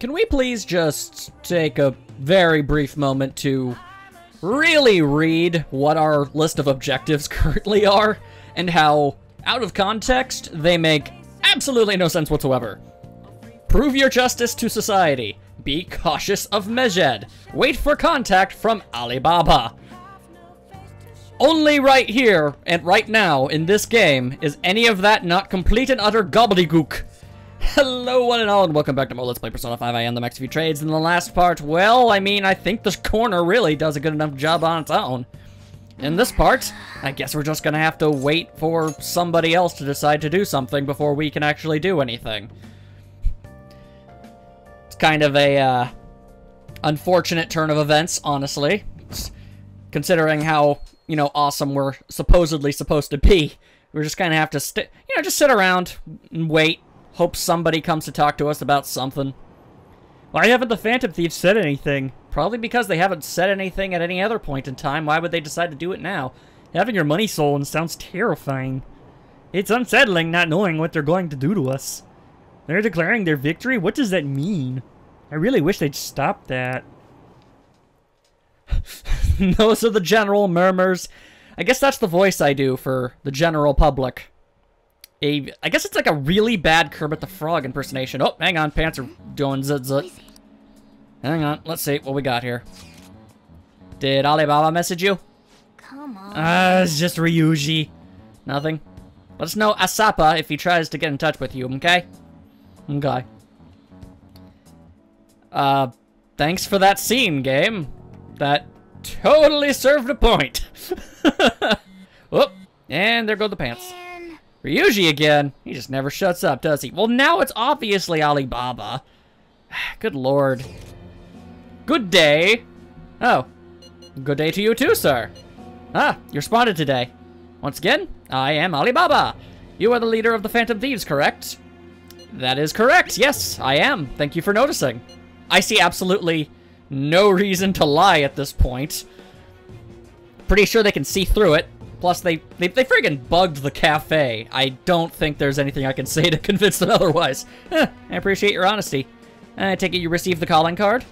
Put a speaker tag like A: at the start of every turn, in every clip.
A: Can we please just take a very brief moment to really read what our list of objectives currently are, and how, out of context, they make absolutely no sense whatsoever. Prove your justice to society. Be cautious of Medjed. Wait for contact from Alibaba. Only right here, and right now, in this game, is any of that not complete and utter gobbledygook. Hello one and all, and welcome back to more Let's Play Persona 5. I am the Max of Trades. In the last part, well, I mean, I think this corner really does a good enough job on its own. In this part, I guess we're just gonna have to wait for somebody else to decide to do something before we can actually do anything. It's kind of a, unfortunate turn of events, honestly. Considering how, you know, awesome we're supposedly supposed to be. We're just gonna have to, just sit around and wait. Hope somebody comes to talk to us about something. Why haven't the Phantom Thieves said anything? Probably because they haven't said anything at any other point in time. Why would they decide to do it now? Having your money stolen sounds terrifying. It's unsettling not knowing what they're going to do to us. They're declaring their victory? What does that mean? I really wish they'd stop that. Those are the general murmurs. I guess that's the voice I do for the general public. I guess it's like a really bad Kermit the Frog impersonation. Oh, hang on, pants are doing zut. Hang on, let's see what we got here. Did Alibaba message you?
B: Come on.
A: It's just Ryuji. Nothing. Let us know Asapa if he tries to get in touch with you, okay? Okay. Thanks for that scene, game. That totally served a point. Whoop, and there go the pants. Ryuji again. He just never shuts up, does he? Well, now it's obviously Alibaba. Good lord. Good day. Oh. Good day to you too, sir. Ah, you're spotted today. Once again, I am Alibaba. You are the leader of the Phantom Thieves, correct? That is correct. Yes, I am. Thank you for noticing. I see absolutely no reason to lie at this point. Pretty sure they can see through it. Plus, they friggin' bugged the cafe. I don't think there's anything I can say to convince them otherwise. I appreciate your honesty. I take it you received the calling card?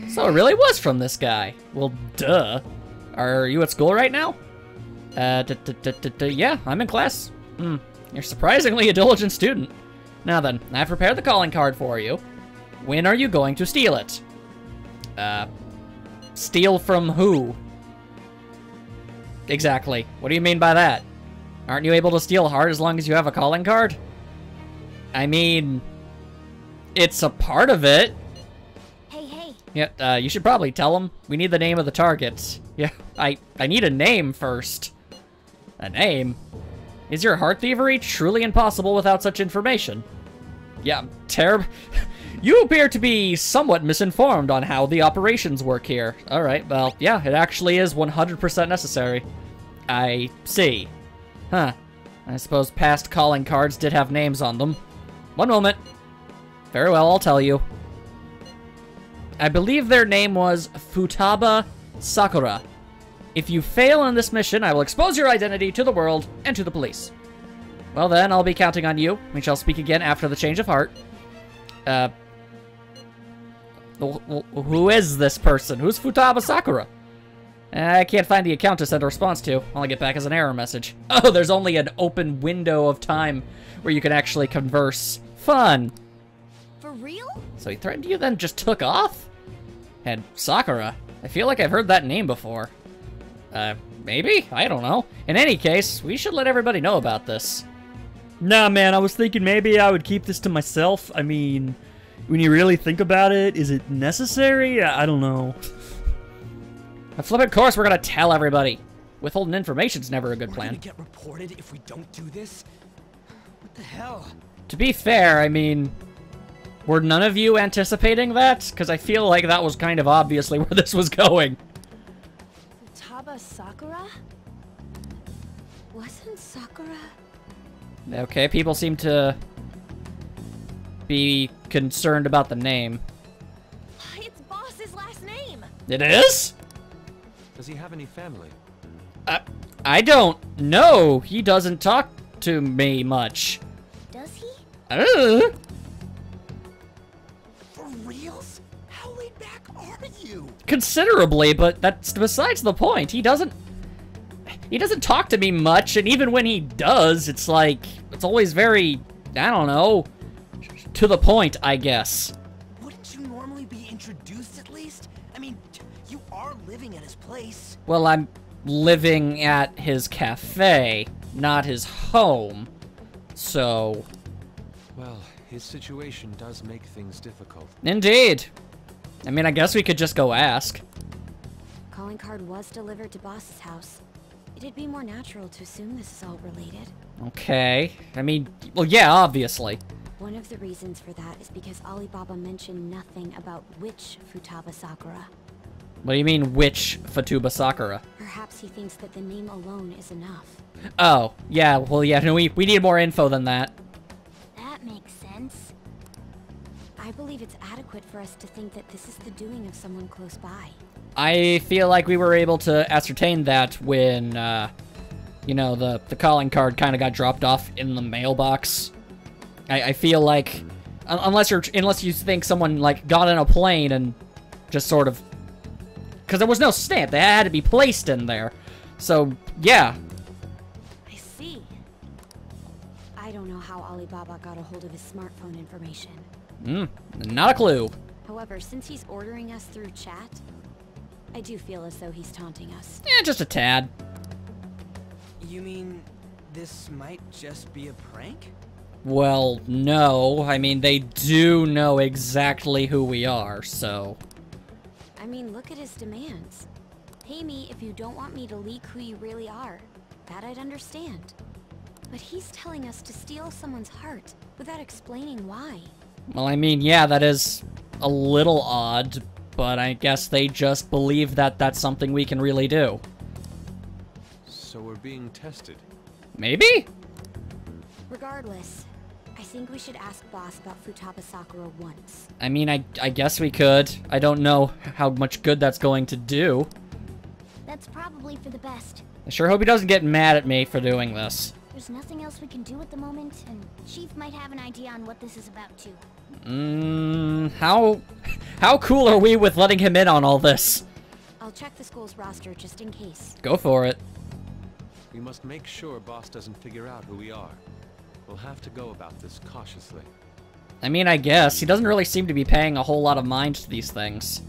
A: So it really was from this guy. Well, duh. Are you at school right now? Yeah, I'm in class. You're surprisingly a diligent student. Now then, I've prepared the calling card for you. When are you going to steal it? Steal from who? Exactly. What do you mean by that? Aren't you able to steal hard as long as you have a calling card? I mean, it's a part of it.
B: Hey.
A: Yeah, you should probably tell him. We need the name of the targets. Yeah, I need a name first. A name? Is your heart thievery truly impossible without such information? Yeah, terrible. You appear to be somewhat misinformed on how the operations work here. Alright, well, yeah, it actually is 100% necessary. I see. Huh. I suppose past calling cards did have names on them. One moment. Very well, I'll tell you. I believe their name was Futaba Sakura. If you fail in this mission, I will expose your identity to the world and to the police. Well then, I'll be counting on you. We shall speak again after the change of heart. Who is this person? Who's Futaba Sakura? I can't find the account to send a response to. All I get back is an error message. Oh, there's only an open window of time where you can actually converse. Fun.
B: For real?
A: So he threatened you, then just took off? And Sakura? I feel like I've heard that name before. Maybe? I don't know. In any case, we should let everybody know about this.
C: Nah, man, I was thinking maybe I would keep this to myself. I mean, when you really think about it, is it necessary? I don't know.
A: A flippant course, we're gonna tell everybody. Withholding information's never a good plan.
D: We're gonna get reported if we don't do this? What the hell?
A: To be fair, I mean, were none of you anticipating that? Because I feel like that was kind of obviously where this was going.
B: Futaba Sakura? Wasn't Sakura?
A: Okay, people seem to be concerned about the name.
B: It's Boss's last name.
A: It is?
D: Does he have any family?
A: I don't know. He doesn't talk to me much.
B: Does he?
D: For real? reals? How laid back are you?
A: Considerably, but that's besides the point. He doesn't talk to me much, and even when he does, it's like, it's always very, I don't know, to the point, I guess.
D: Wouldn't you normally be introduced at least? I mean, you are living at his place.
A: Well, I'm living at his cafe, not his home, so...
E: Well, his situation does make things difficult.
A: Indeed. I mean, I guess we could just go ask.
F: Calling card was delivered to Boss's house. It'd be more natural to assume this is all related.
A: Okay. I mean, well, yeah, obviously.
F: One of the reasons for that is because Alibaba mentioned nothing about which Futaba Sakura.
A: What do you mean, which Futaba Sakura?
F: Perhaps he thinks that the name alone is enough.
A: Oh, yeah, well, yeah, no, we need more info than that.
F: That makes sense. I believe it's adequate for us to think that this is the doing of someone close by.
A: I feel like we were able to ascertain that when, you know, the calling card kind of got dropped off in the mailbox. I feel like, unless you think someone, like, got in a plane and just sort of... Because there was no stamp, they had to be placed in there. So, yeah.
F: I see. I don't know how Alibaba got a hold of his smartphone information.
A: Not a clue.
F: However, since he's ordering us through chat, I do feel as though he's taunting us.
A: Yeah, just a tad.
D: You mean this might just be a prank?
A: Well, no. I mean, they do know exactly who we are, so...
F: I mean, look at his demands. Pay me if you don't want me to leak who you really are. That I'd understand. But he's telling us to steal someone's heart without explaining why.
A: Well, I mean, yeah, that is a little odd, but I guess they just believe that that's something we can really do.
E: So we're being tested.
A: Maybe?
F: Regardless, I think we should ask Boss about Futaba Sakura once.
A: I mean, I guess we could. I don't know how much good that's going to do.
G: That's probably for the best.
A: I sure hope he doesn't get mad at me for doing this.
G: There's nothing else we can do at the moment, and Chief might have an idea on what this is about too.
A: How cool are we with letting him in on all this?
F: I'll check the school's roster just in case.
A: Go for it.
E: We must make sure Boss doesn't figure out who we are. We'll have to go about this cautiously.
A: I mean, I guess. He doesn't really seem to be paying a whole lot of mind to these things.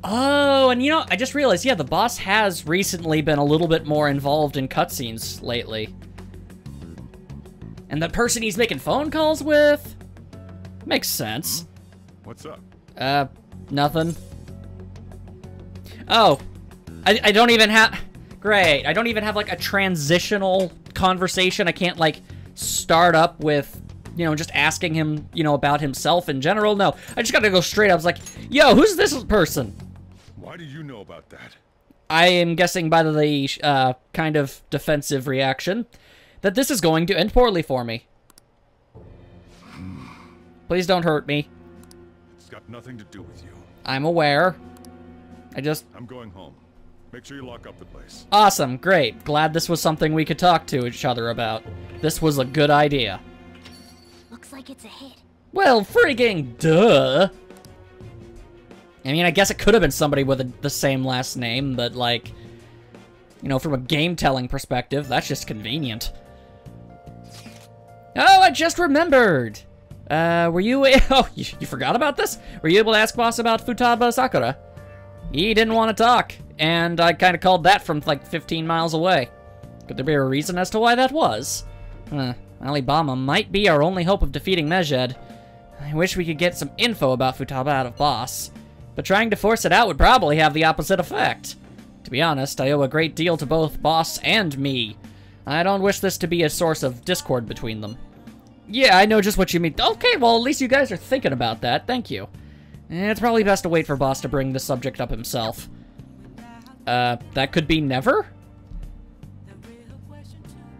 A: Oh, and you know, I just realized, yeah, the boss has recently been a little bit more involved in cutscenes lately. And the person he's making phone calls with? Makes sense.
H: What's up?
A: Nothing. Oh, I don't even have... Great, I don't even have, like, a transitional conversation. I can't, like, start up with, you know, just asking him, you know, about himself in general. No, I just gotta go straight up. I was like, yo, who's this person?
H: Why do you know about that?
A: I am guessing by the, kind of defensive reaction that this is going to end poorly for me. Please don't hurt me.
H: It's got nothing to do with you.
A: I'm aware.
H: I'm going home. Make sure you lock up the place.
A: Awesome, great. Glad this was something we could talk to each other about. This was a good idea.
G: Looks like it's a hit.
A: Well, frigging duh. I mean, I guess it could have been somebody with the same last name, but like, you know, from a game-telling perspective, that's just convenient. Oh, I just remembered. Were you... Oh, you forgot about this? Were you able to ask Boss about Futaba Sakura? He didn't want to talk, and I kind of called that from, like, 15 miles away. Could there be a reason as to why that was? Alibaba might be our only hope of defeating Medjed. I wish we could get some info about Futaba out of Boss, but trying to force it out would probably have the opposite effect. To be honest, I owe a great deal to both Boss and me. I don't wish this to be a source of discord between them. Yeah, I know just what you mean. Okay, well, at least you guys are thinking about that. Thank you. It's probably best to wait for Boss to bring the subject up himself. That could be never?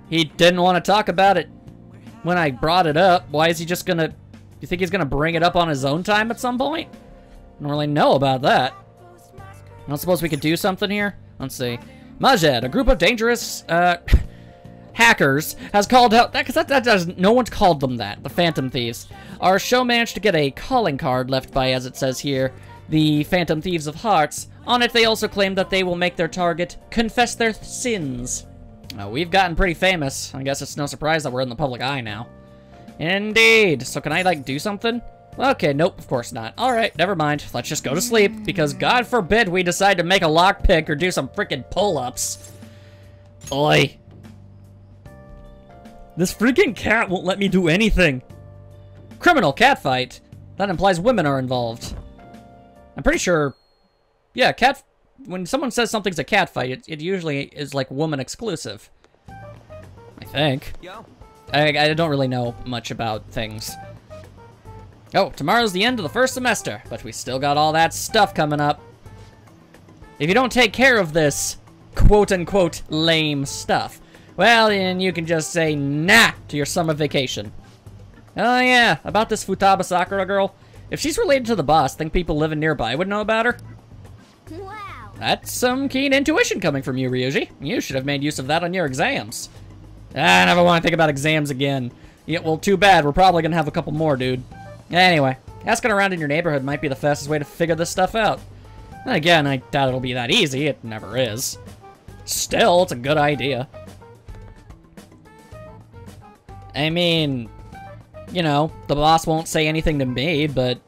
A: He didn't want to talk about it when I brought it up. Why is he just gonna... You think he's gonna bring it up on his own time at some point? I don't really know about that. I don't suppose we could do something here? Let's see. Medjed, a group of dangerous, hackers has called out that because that does no one's called them that. The Phantom Thieves. Our show managed to get a calling card left by, as it says here, the Phantom Thieves of Hearts. On it, they also claim that they will make their target confess their sins. We've gotten pretty famous. I guess it's no surprise that we're in the public eye now. Indeed. So can I, like, do something? Okay, nope, of course not. Alright, never mind. Let's just go to sleep, because God forbid we decide to make a lockpick or do some freaking pull-ups. Oi.
C: This freaking cat won't let me do anything.
A: Criminal catfight? That implies women are involved. I'm pretty sure... Yeah, when someone says something's a catfight, it usually is, like, woman exclusive. I think.
D: Yo.
A: I don't really know much about things. Oh, tomorrow's the end of the first semester, but we still got all that stuff coming up. If you don't take care of this quote-unquote lame stuff, well, then you can just say nah to your summer vacation. Oh yeah, about this Futaba Sakura girl. If she's related to the boss, think people living nearby would know about her?
G: Wow.
A: That's some keen intuition coming from you, Ryuji. You should have made use of that on your exams. I never want to think about exams again. Yeah, well, too bad. We're probably gonna have a couple more, dude. Anyway, asking around in your neighborhood might be the fastest way to figure this stuff out. And again, I doubt it'll be that easy. It never is. Still, it's a good idea. I mean, you know, the boss won't say anything to me, but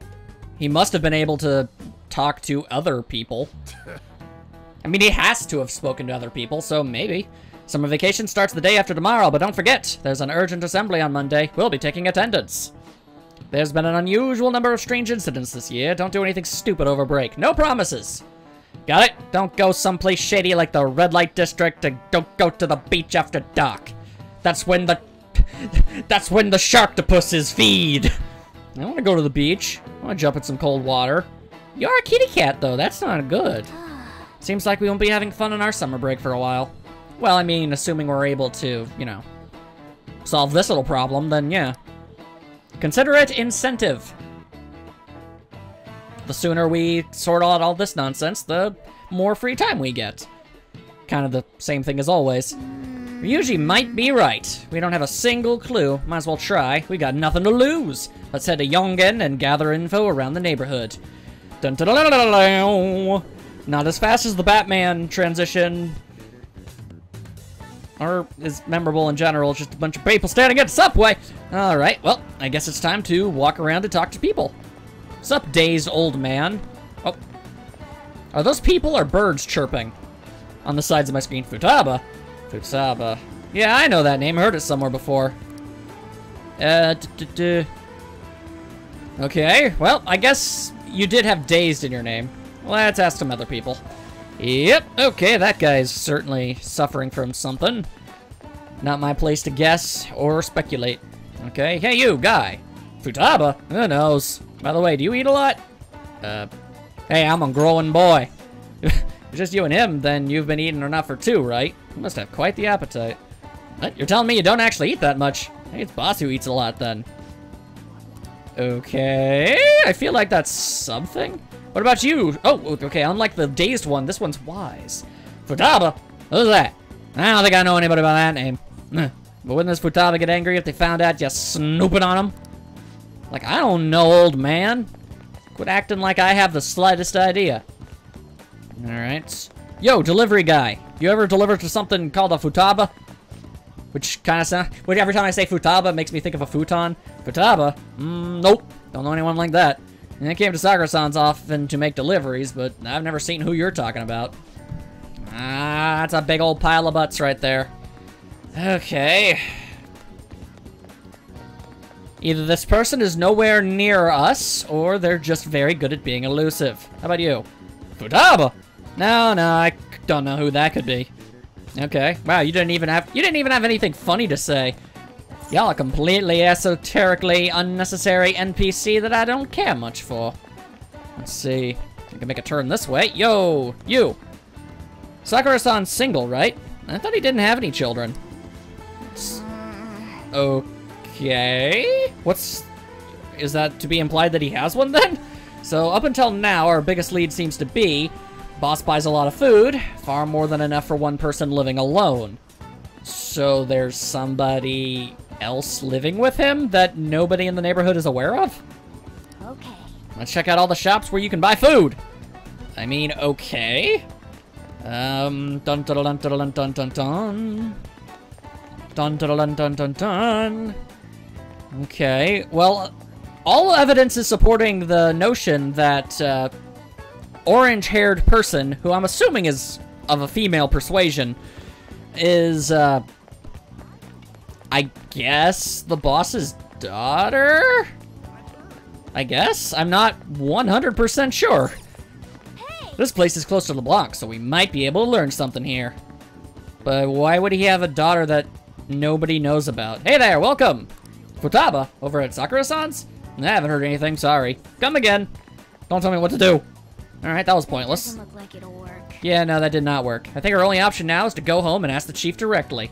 A: he must have been able to talk to other people. I mean, he has to have spoken to other people, so maybe. Summer vacation starts the day after tomorrow, but don't forget, there's an urgent assembly on Monday. We'll be taking attendance. There's been an unusual number of strange incidents this year. Don't do anything stupid over break. No promises. Got it? Don't go someplace shady like the red light district, and don't go to the beach after dark. That's when the sharktopusses feed. I want to go to the beach. I want to jump in some cold water. You're a kitty cat, though. That's not good. Seems like we won't be having fun on our summer break for a while. Well, I mean, assuming we're able to, you know, solve this little problem, then yeah. Consider it incentive. The sooner we sort out all this nonsense, the more free time we get. Kind of the same thing as always. Ryuji might be right. We don't have a single clue. Might as well try. We got nothing to lose. Let's head to Yongen and gather info around the neighborhood. Dun -dun -dun -dun -dun -dun. Not as fast as the Batman transition. Or is memorable in general, just a bunch of people standing at the subway. Alright, well, I guess it's time to walk around and talk to people. Sup, dazed old man? Oh. Are those people or birds chirping? On the sides of my screen. Futaba. Futaba. Yeah, I know that name. I heard it somewhere before. Okay, well, I guess you did have dazed in your name. Let's ask some other people. Yep, okay, that guy's certainly suffering from something. Not my place to guess or speculate. Okay, hey you, guy. Futaba? Who knows? By the way, do you eat a lot? Hey, I'm a growing boy. If it's just you and him, then you've been eating enough for two, right? You must have quite the appetite. What? You're telling me you don't actually eat that much? Hey, it's Boss who eats a lot, then. Okay, I feel like that's something. What about you? Oh, okay, unlike the dazed one, this one's wise. Futaba? Who's that? I don't think I know anybody by that name. But wouldn't this Futaba get angry if they found out you're snooping on him? Like, I don't know, old man. Quit acting like I have the slightest idea. Alright. Yo, delivery guy. You ever deliver to something called a Futaba? Which kind of sound... Every time I say Futaba, it makes me think of a futon. Futaba? Nope. Don't know anyone like that. I came to Sakura-san's often to make deliveries, but I've never seen who you're talking about. Ah, that's a big old pile of butts right there. Okay. Either this person is nowhere near us, or they're just very good at being elusive. How about you? Futaba? No, I don't know who that could be. Okay. Wow, you didn't even have anything funny to say. Y'all are completely esoterically unnecessary NPC that I don't care much for. Let's see. I can make a turn this way. Yo, you. Sakura-san's single, right? I thought he didn't have any children. Okay. Is that to be implied that he has one then? So up until now, our biggest lead seems to be Boss buys a lot of food, far more than enough for one person living alone. So there's somebody else living with him that nobody in the neighborhood is aware of?
G: Okay.
A: Let's check out all the shops where you can buy food. I mean, okay. Dun dun dun dun dun dun dun dun. Dun dun dun dun dun dun. Okay, well, all evidence is supporting the notion that orange-haired person, who I'm assuming is of a female persuasion, is, I guess, the boss's daughter? I guess? I'm not 100% sure. This place is close to LeBlanc, so we might be able to learn something here. But why would he have a daughter that nobody knows about? Hey there, welcome! Futaba, over at Sakura-san's? I haven't heard anything, sorry. Come again. Don't tell me what to do. Alright, that was pointless.
G: Doesn't look like it'll work.
A: Yeah, no, that did not work. I think our only option now is to go home and ask the chief directly.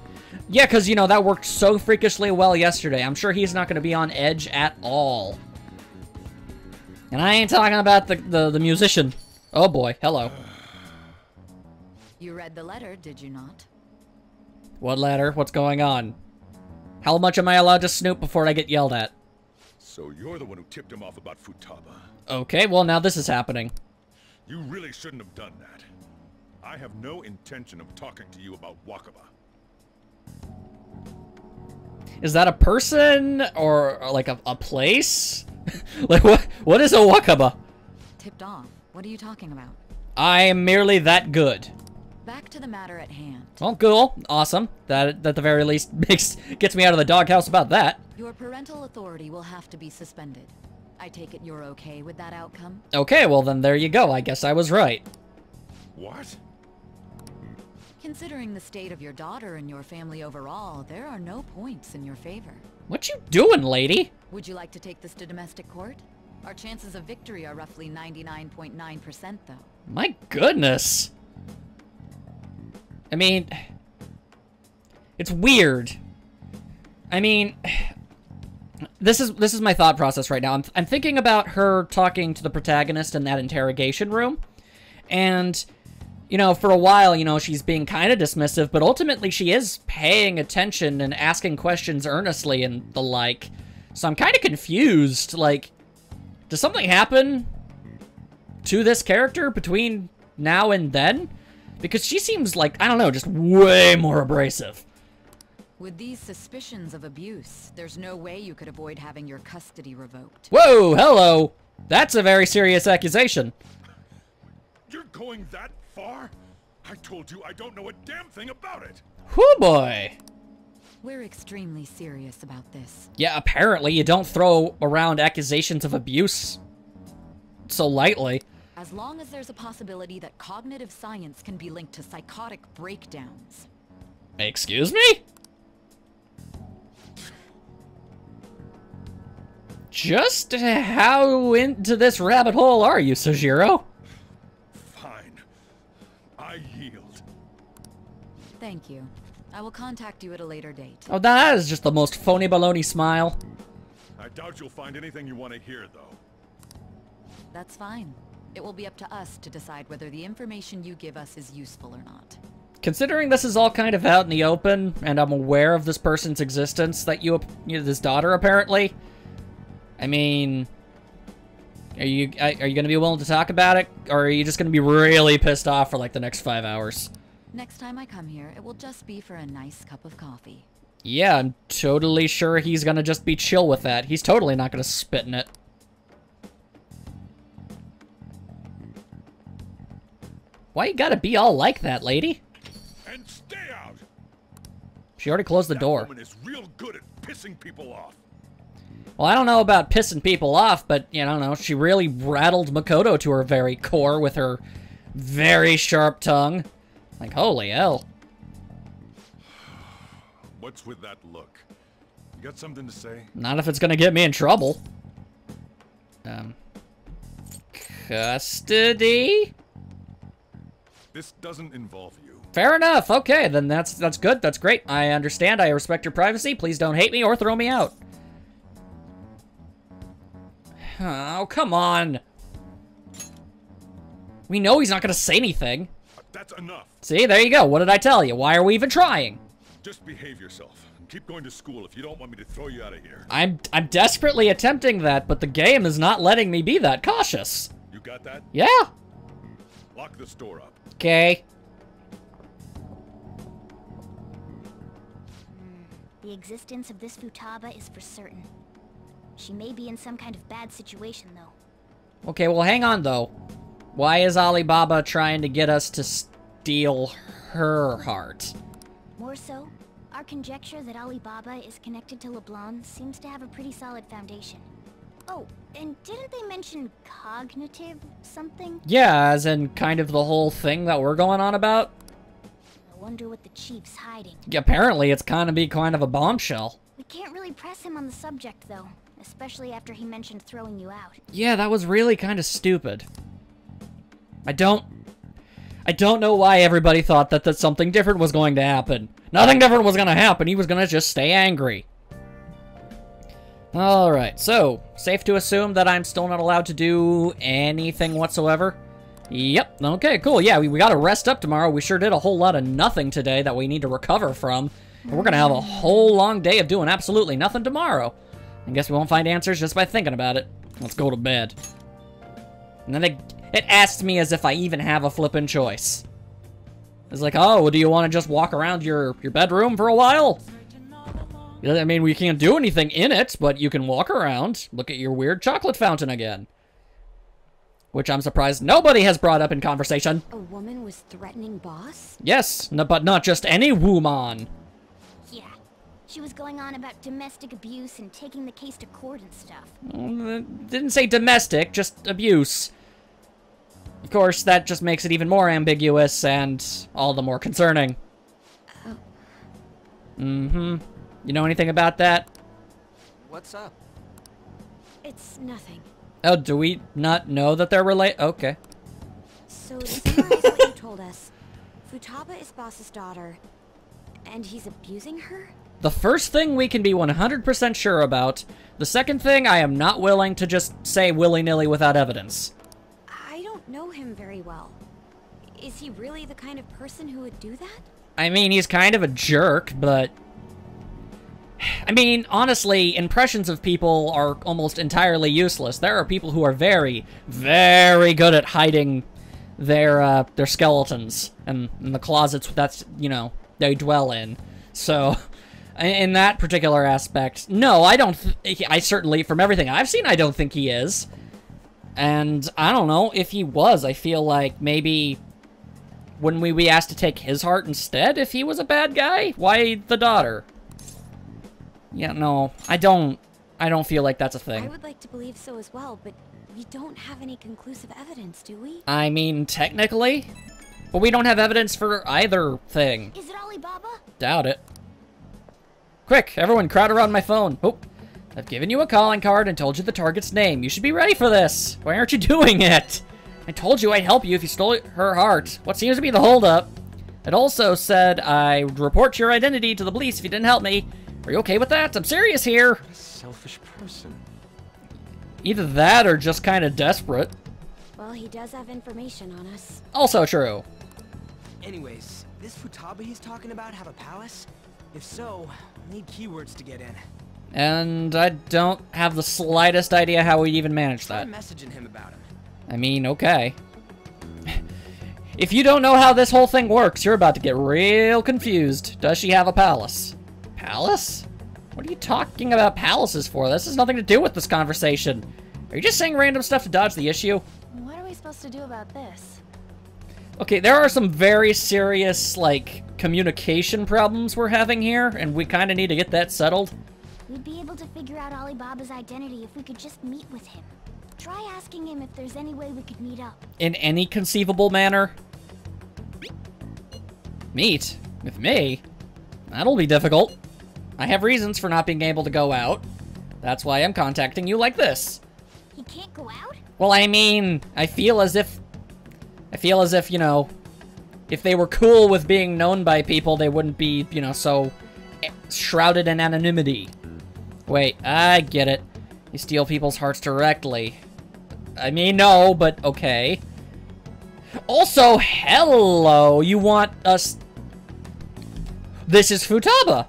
A: Yeah, because, you know, that worked so freakishly well yesterday. I'm sure he's not going to be on edge at all. And I ain't talking about the musician. Oh boy, hello.
I: You read the letter, did you not?
A: What letter? What's going on? How much am I allowed to snoop before I get yelled at?
H: So you're the one who tipped him off about Futaba.
A: Okay, well now this is happening.
H: You really shouldn't have done that. I have no intention of talking to you about Wakaba.
A: Is that a person or like a place? Like what is a Wakaba?
I: Tipped off? What are you talking about?
A: I am merely that good.
I: Back to the matter at hand.
A: Well, cool, awesome. That at the very least gets me out of the doghouse about that.
I: Your parental authority will have to be suspended. I take it you're okay with that outcome?
A: Okay, well then there you go. I guess I was right.
H: What?
I: Considering the state of your daughter and your family overall, there are no points in your favor.
A: What you doing, lady?
I: Would you like to take this to domestic court? Our chances of victory are roughly 99.9% though.
A: My goodness. I mean, it's weird. I mean, this is my thought process right now. I'm thinking about her talking to the protagonist in that interrogation room, and you know, for a while, you know, she's being kind of dismissive, but ultimately she is paying attention and asking questions earnestly and the like. So I'm kind of confused. Like, does something happen to this character between now and then? Because she seems like, I don't know, just way more abrasive.
I: With these suspicions of abuse, there's no way you could avoid having your custody revoked.
A: Whoa, hello. That's a very serious accusation.
H: You're going that far? I told you I don't know a damn thing about it.
A: Whoo boy.
I: We're extremely serious about this.
A: Yeah, apparently you don't throw around accusations of abuse so lightly.
I: As long as there's a possibility that cognitive science can be linked to psychotic breakdowns.
A: Excuse me? Just how into this rabbit hole are you, Sojiro?
H: Fine. I yield.
I: Thank you. I will contact you at a later date.
A: Oh, that is just the most phony baloney smile.
H: I doubt you'll find anything you want to hear, though.
I: That's fine. It will be up to us to decide whether the information you give us is useful or not.
A: Considering this is all kind of out in the open, and I'm aware of this person's existence, that this daughter apparently, I mean, are you gonna be willing to talk about it, or are you just gonna be really pissed off for like the next 5 hours?
I: Next time I come here, it will just be for a nice cup of coffee.
A: Yeah, I'm totally sure he's gonna just be chill with that. He's totally not gonna spit in it. Why you gotta be all like that, lady?
H: And stay out.
A: She already closed the door.
H: That woman is real good at pissing people off.
A: Well, I don't know about pissing people off, but, you know, I don't know, she really rattled Makoto to her very core with her very sharp tongue. Like, holy hell.
H: What's with that look? You got something to say?
A: Not if it's gonna get me in trouble. Custody?
H: This doesn't involve you.
A: Fair enough. Okay, then that's good. That's great. I understand. I respect your privacy. Please don't hate me or throw me out. Oh, come on. We know he's not gonna say anything.
H: That's enough.
A: See, there you go. What did I tell you? Why are we even trying?
H: Just behave yourself. And keep going to school if you don't want me to throw you out of here.
A: I'm desperately attempting that, but the game is not letting me be that cautious.
H: You got that?
A: Yeah.
H: Lock this door up.
A: Okay.
G: The existence of this Futaba is for certain. She may be in some kind of bad situation, though.
A: Okay, well, hang on, though. Why is Alibaba trying to get us to steal her heart?
G: More so, our conjecture that Alibaba is connected to LeBlanc seems to have a pretty solid foundation. Oh, and didn't they mention cognitive something?
A: Yeah, as in kind of the whole thing that we're going on about?
G: I wonder what the chief's hiding.
A: Apparently, it's kind of a bombshell.
G: We can't really press him on the subject, though. Especially after he mentioned throwing you out.
A: Yeah, that was really kind of stupid. I don't know why everybody thought that something different was going to happen. Nothing different was going to happen. He was going to just stay angry. Alright, so, safe to assume that I'm still not allowed to do anything whatsoever? Yep, okay, cool. Yeah, we got to rest up tomorrow. We sure did a whole lot of nothing today that we need to recover from. And we're going to have a whole long day of doing absolutely nothing tomorrow. I guess we won't find answers just by thinking about it. Let's go to bed. And then it asked me as if I even have a flippin' choice. It's like, oh, do you want to just walk around your bedroom for a while? I mean, we can't do anything in it, but you can walk around. Look at your weird chocolate fountain again. Which I'm surprised nobody has brought up in conversation.
F: A woman was threatening Boss?
A: Yes, but not just any woman.
G: Yeah. She was going on about domestic abuse and taking the case to court and stuff.
A: Didn't say domestic, just abuse. Of course, that just makes it even more ambiguous and all the more concerning.
F: Oh.
A: Mm-hmm. You know anything about that?
D: What's up?
F: It's nothing.
A: Oh, do we not know that they're related? Okay.
F: So to summarize what you told us, Futaba is Boss's daughter, and he's abusing her?
A: The first thing we can be 100% sure about. The second thing I am not willing to just say willy-nilly without evidence.
F: I don't know him very well. Is he really the kind of person who would do that?
A: I mean, he's kind of a jerk, but... I mean, honestly, impressions of people are almost entirely useless. There are people who are very, very good at hiding their skeletons and the closets that's, you know, they dwell in. So, in that particular aspect, no, I certainly, from everything I've seen, I don't think he is. And I don't know, if he was, I feel like maybe wouldn't we be asked to take his heart instead if he was a bad guy? Why the daughter? Yeah, no, I don't feel like that's a thing.
F: I would like to believe so as well, but we don't have any conclusive evidence, do we?
A: I mean, technically, but we don't have evidence for either thing.
G: Is it Alibaba?
A: Doubt it. Quick, everyone crowd around my phone. Oh, I've given you a calling card and told you the target's name. You should be ready for this. Why aren't you doing it? I told you I'd help you if you stole her heart. What seems to be the holdup? It also said I'd report your identity to the police if you didn't help me. Are you okay with that? I'm serious here.
E: What a selfish person.
A: Either that or just kind of desperate.
F: Well, he does have information on us.
A: Also true.
D: Anyways, this Futaba he's talking about have a palace? If so, we'll need keywords to get in.
A: And I don't have the slightest idea how we'd even manage
D: Try
A: that.
D: messaging him about him.
A: I mean, okay. If you don't know how this whole thing works, you're about to get real confused. Does she have a palace? Palace? What are you talking about palaces for? This has nothing to do with this conversation. Are you just saying random stuff to dodge the issue?
B: What are we supposed to do about this?
A: Okay, there are some very serious, like, communication problems we're having here, and we kind of need to get that settled.
G: We'd be able to figure out Alibaba's identity if we could just meet with him. Try asking him if there's any way we could meet up.
A: In any conceivable manner? Meet? With me? That'll be difficult. I have reasons for not being able to go out. That's why I'm contacting you like this.
G: He can't go out?
A: Well, I mean, I feel as if, you know, if they were cool with being known by people, they wouldn't be, you know, so shrouded in anonymity. Wait, I get it. You steal people's hearts directly. I mean, no, but okay. Also, hello, you want us... This is Futaba.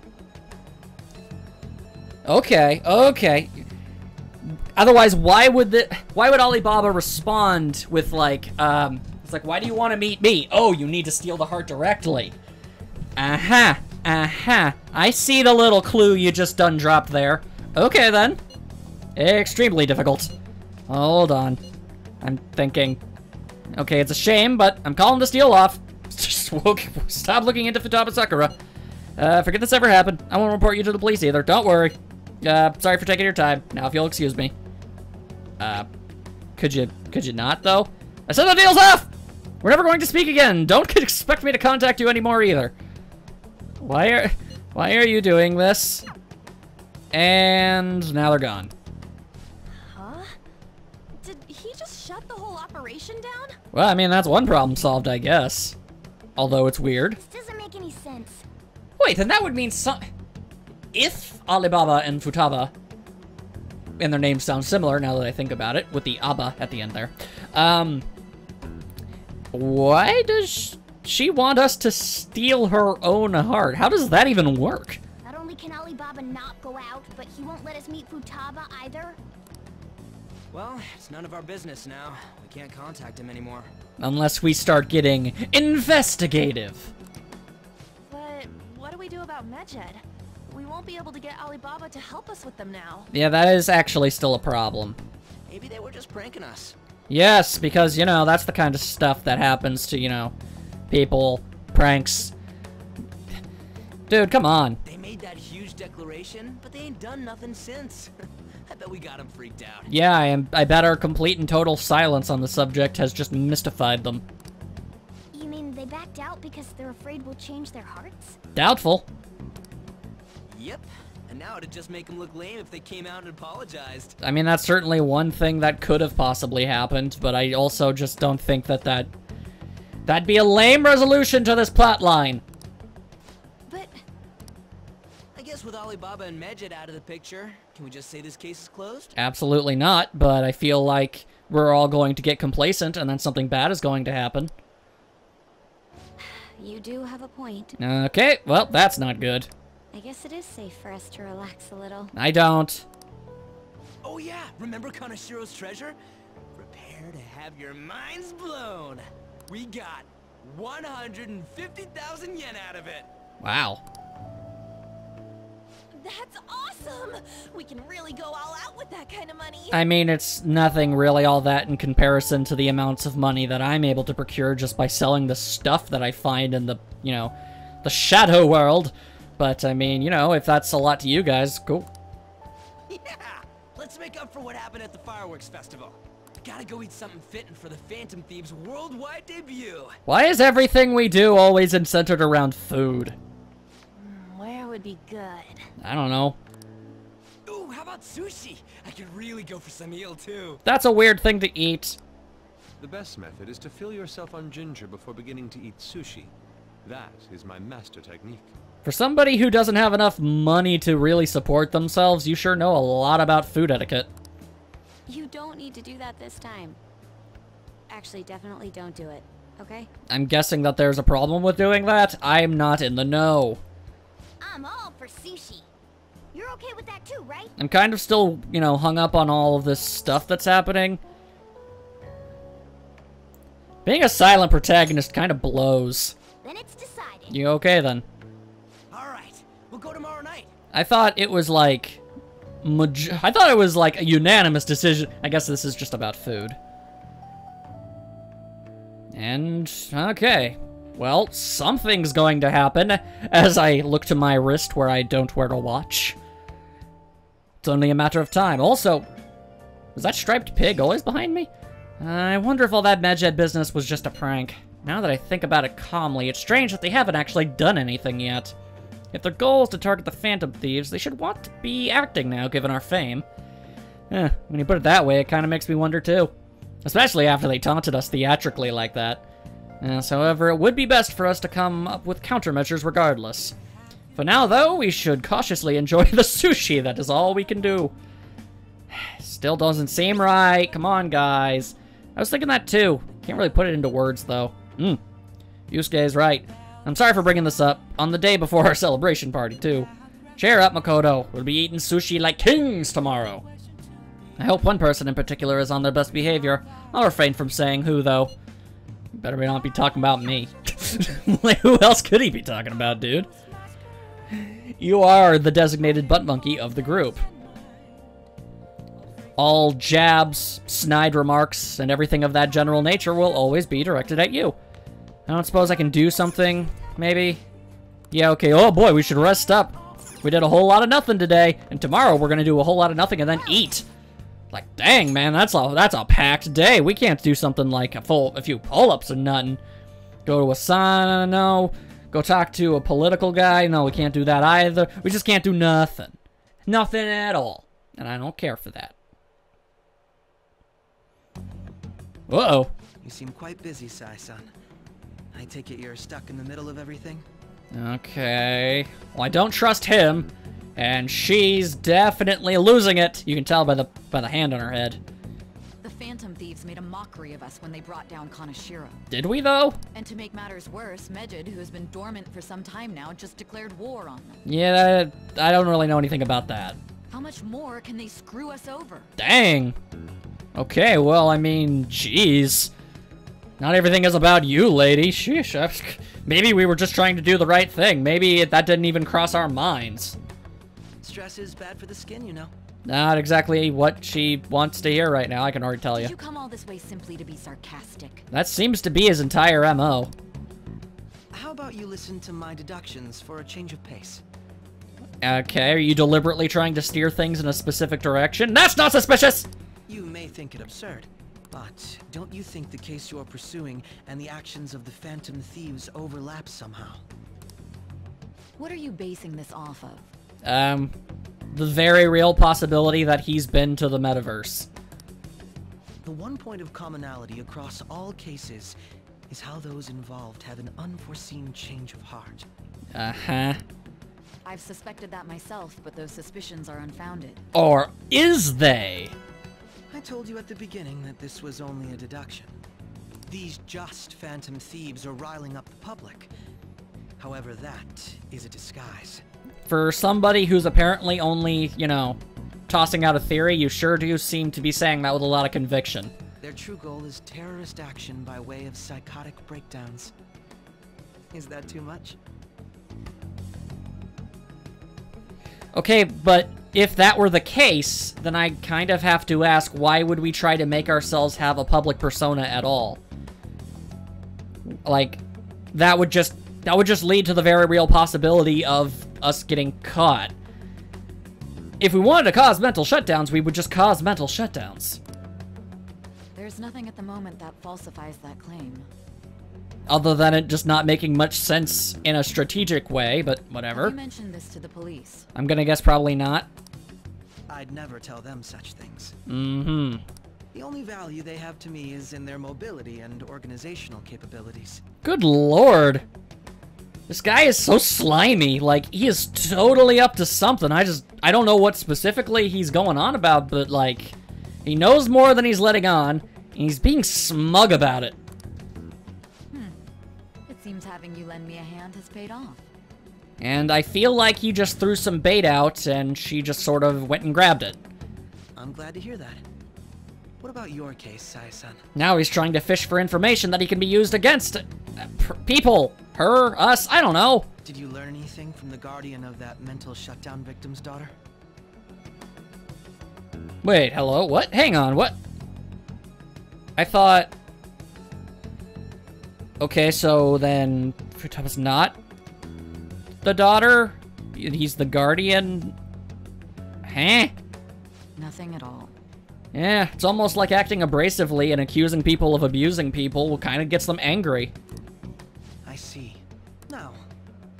A: Okay, okay. Otherwise, why would Alibaba respond with like, it's like, why do you want to meet me? Oh, you need to steal the heart directly. Aha, aha. I see the little clue you just done dropped there. Okay then. Extremely difficult. Hold on. I'm thinking. Okay, it's a shame, but I'm calling this deal off. Just stop looking into Futaba Sakura. Forget this ever happened. I won't report you to the police either. Don't worry. Sorry for taking your time. Now, if you'll excuse me. Could you not, though? I said the deal's off! We're never going to speak again. Don't expect me to contact you anymore, either. Why are you doing this? And now they're gone.
B: Huh? Did he just shut the whole operation down?
A: Well, I mean, that's one problem solved, I guess. Although it's weird.
G: This doesn't make any sense.
A: Wait, then that would mean if Alibaba and Futaba, and their names sound similar now that I think about it, with the Aba at the end there, why does she want us to steal her own heart? How does that even work?
G: Not only can Alibaba not go out, but he won't let us meet Futaba either.
D: Well, it's none of our business now. We can't contact him anymore.
A: Unless we start getting investigative.
B: But what do we do about Medjed? We won't be able to get Alibaba to help us with them now.
A: Yeah, that is actually still a problem.
D: Maybe they were just pranking us.
A: Yes, because, you know, that's the kind of stuff that happens to, you know, people, pranks. Dude, come on.
D: They made that huge declaration, but they ain't done nothing since. I bet we got them freaked out.
A: Yeah, I bet our complete and total silence on the subject has just mystified them.
G: You mean they backed out because they're afraid we'll change their hearts?
A: Doubtful.
D: Yep. And now it'd just make them look lame if they came out and apologized.
A: I mean, that's certainly one thing that could have possibly happened, but I also just don't think that'd be a lame resolution to this plot line.
D: But I guess with Alibaba and Medjed out of the picture, can we just say this case is closed?
A: Absolutely not, but I feel like we're all going to get complacent and then something bad is going to happen.
F: You do have a point.
A: Okay, well, that's not good.
F: I guess it is safe for us to relax a little.
A: I don't.
D: Oh yeah, remember Kanashiro's treasure? Prepare to have your minds blown. We got 150,000 yen out of it.
A: Wow.
B: That's awesome! We can really go all out with that kind of money.
A: I mean, it's nothing really all that in comparison to the amounts of money that I'm able to procure just by selling the stuff that I find in the, you know, the shadow world. But, I mean, you know, if that's a lot to you guys, cool.
D: Yeah! Let's make up for what happened at the fireworks festival. Gotta go eat something fitting for the Phantom Thieves' worldwide debut.
A: Why is everything we do always centered around food?
B: Where would be good?
A: I don't know.
D: Ooh, how about sushi? I could really go for some eel, too.
A: That's a weird thing to eat.
E: The best method is to fill yourself on ginger before beginning to eat sushi. That is my master technique.
A: For somebody who doesn't have enough money to really support themselves, you sure know a lot about food etiquette.
F: You don't need to do that this time. Actually, definitely don't do it, okay?
A: I'm guessing that there's a problem with doing that. I'm not in the know.
G: I'm all for sushi. You're okay with that too, right?
A: I'm kind of still, you know, hung up on all of this stuff that's happening. Being a silent protagonist kind of blows.
G: Then it's decided.
A: You okay then?
D: Alright, we'll go tomorrow night.
A: I thought it was like... I thought it was like a unanimous decision. I guess this is just about food. And, okay. Well, something's going to happen as I look to my wrist where I don't wear a watch. It's only a matter of time. Also, was that striped pig always behind me? I wonder if all that Medjed business was just a prank. Now that I think about it calmly, it's strange that they haven't actually done anything yet. If their goal is to target the Phantom Thieves, they should want to be acting now, given our fame. When you put it that way, it kind of makes me wonder too. Especially after they taunted us theatrically like that. However, it would be best for us to come up with countermeasures regardless. For now, though, we should cautiously enjoy the sushi. That is all we can do. Still doesn't seem right. Come on, guys. I was thinking that too. Can't really put it into words, though. Yusuke is right. I'm sorry for bringing this up on the day before our celebration party, too. Cheer up, Makoto. We'll be eating sushi like kings tomorrow. I hope one person in particular is on their best behavior. I'll refrain from saying who, though. Better not be talking about me. Like, who else could he be talking about, dude? You are the designated butt monkey of the group. All jabs, snide remarks, and everything of that general nature will always be directed at you. I don't suppose I can do something, maybe? Yeah, okay, oh boy, we should rest up. We did a whole lot of nothing today, and tomorrow we're gonna do a whole lot of nothing and then eat. Like, dang, man, that's a packed day. We can't do something like a few pull-ups or nothing. Go to a sauna, no. Go talk to a political guy, no, we can't do that either. We just can't do nothing. Nothing at all. And I don't care for that. Uh-oh.
D: You seem quite busy, Sai-san. I take it you're stuck in the middle of everything?
A: Okay. Well, I don't trust him, and she's definitely losing it. You can tell by the hand on her head.
I: The Phantom Thieves made a mockery of us when they brought down Kaneshiro.
A: Did we, though?
I: And to make matters worse, Medjed, who has been dormant for some time now, just declared war on them.
A: Yeah, I don't really know anything about that.
I: How much more can they screw us over?
A: Dang. Okay, well, I mean, jeez. Not everything is about you, lady. Sheesh. Maybe we were just trying to do the right thing. Maybe that didn't even cross our minds.
D: Stress is bad for the skin, you know.
A: Not exactly what she wants to hear right now, I can already tell you.
I: Did you come all this way simply to be sarcastic?
A: That seems to be his entire MO.
D: How about you listen to my deductions for a change of pace?
A: Okay, are you deliberately trying to steer things in a specific direction? That's not suspicious!
D: You may think it absurd, but don't you think the case you're pursuing and the actions of the Phantom Thieves overlap somehow?
I: What are you basing this off of?
A: The very real possibility that he's been to the metaverse.
D: The one point of commonality across all cases is how those involved have an unforeseen change of heart.
A: Uh-huh.
I: I've suspected that myself, but those suspicions are unfounded.
A: Or is they?
D: I told you at the beginning that this was only a deduction. These just Phantom Thieves are riling up the public. However, that is a disguise.
A: For somebody who's apparently only, you know, tossing out a theory, you sure do seem to be saying that with a lot of conviction.
D: Their true goal is terrorist action by way of psychotic breakdowns. Is that too much?
A: Okay, but if that were the case, then I kind of have to ask, why would we try to make ourselves have a public persona at all? Like, that would just lead to the very real possibility of us getting caught. If we wanted to cause mental shutdowns, we would just cause mental shutdowns.
I: There's nothing at the moment that falsifies that claim.
A: Other than it just not making much sense in a strategic way, but whatever.
I: Have you mentioned this to the police?
A: I'm gonna guess probably not.
D: I'd never tell them such things.
A: Mm-hmm.
D: The only value they have to me is in their mobility and organizational capabilities.
A: Good lord. This guy is so slimy. Like, he is totally up to something. I don't know what specifically he's going on about, but, like, he knows more than he's letting on, and he's being smug about it.
I: It seems having you lend me a hand has paid off.
A: And I feel like he just threw some bait out, and she just sort of went and grabbed it.
D: I'm glad to hear that. What about your case, Sai-san?
A: Now he's trying to fish for information that he can be used against people. Her, us, I don't know.
D: Did you learn anything from the guardian of that mental shutdown victim's daughter?
A: Wait, hello? What? Hang on, what? I thought... Okay, so then Futaga's not the daughter? He's the guardian? Huh?
I: Nothing at all.
A: Yeah, it's almost like acting abrasively and accusing people of abusing people kind of gets them angry.
D: I see. Now,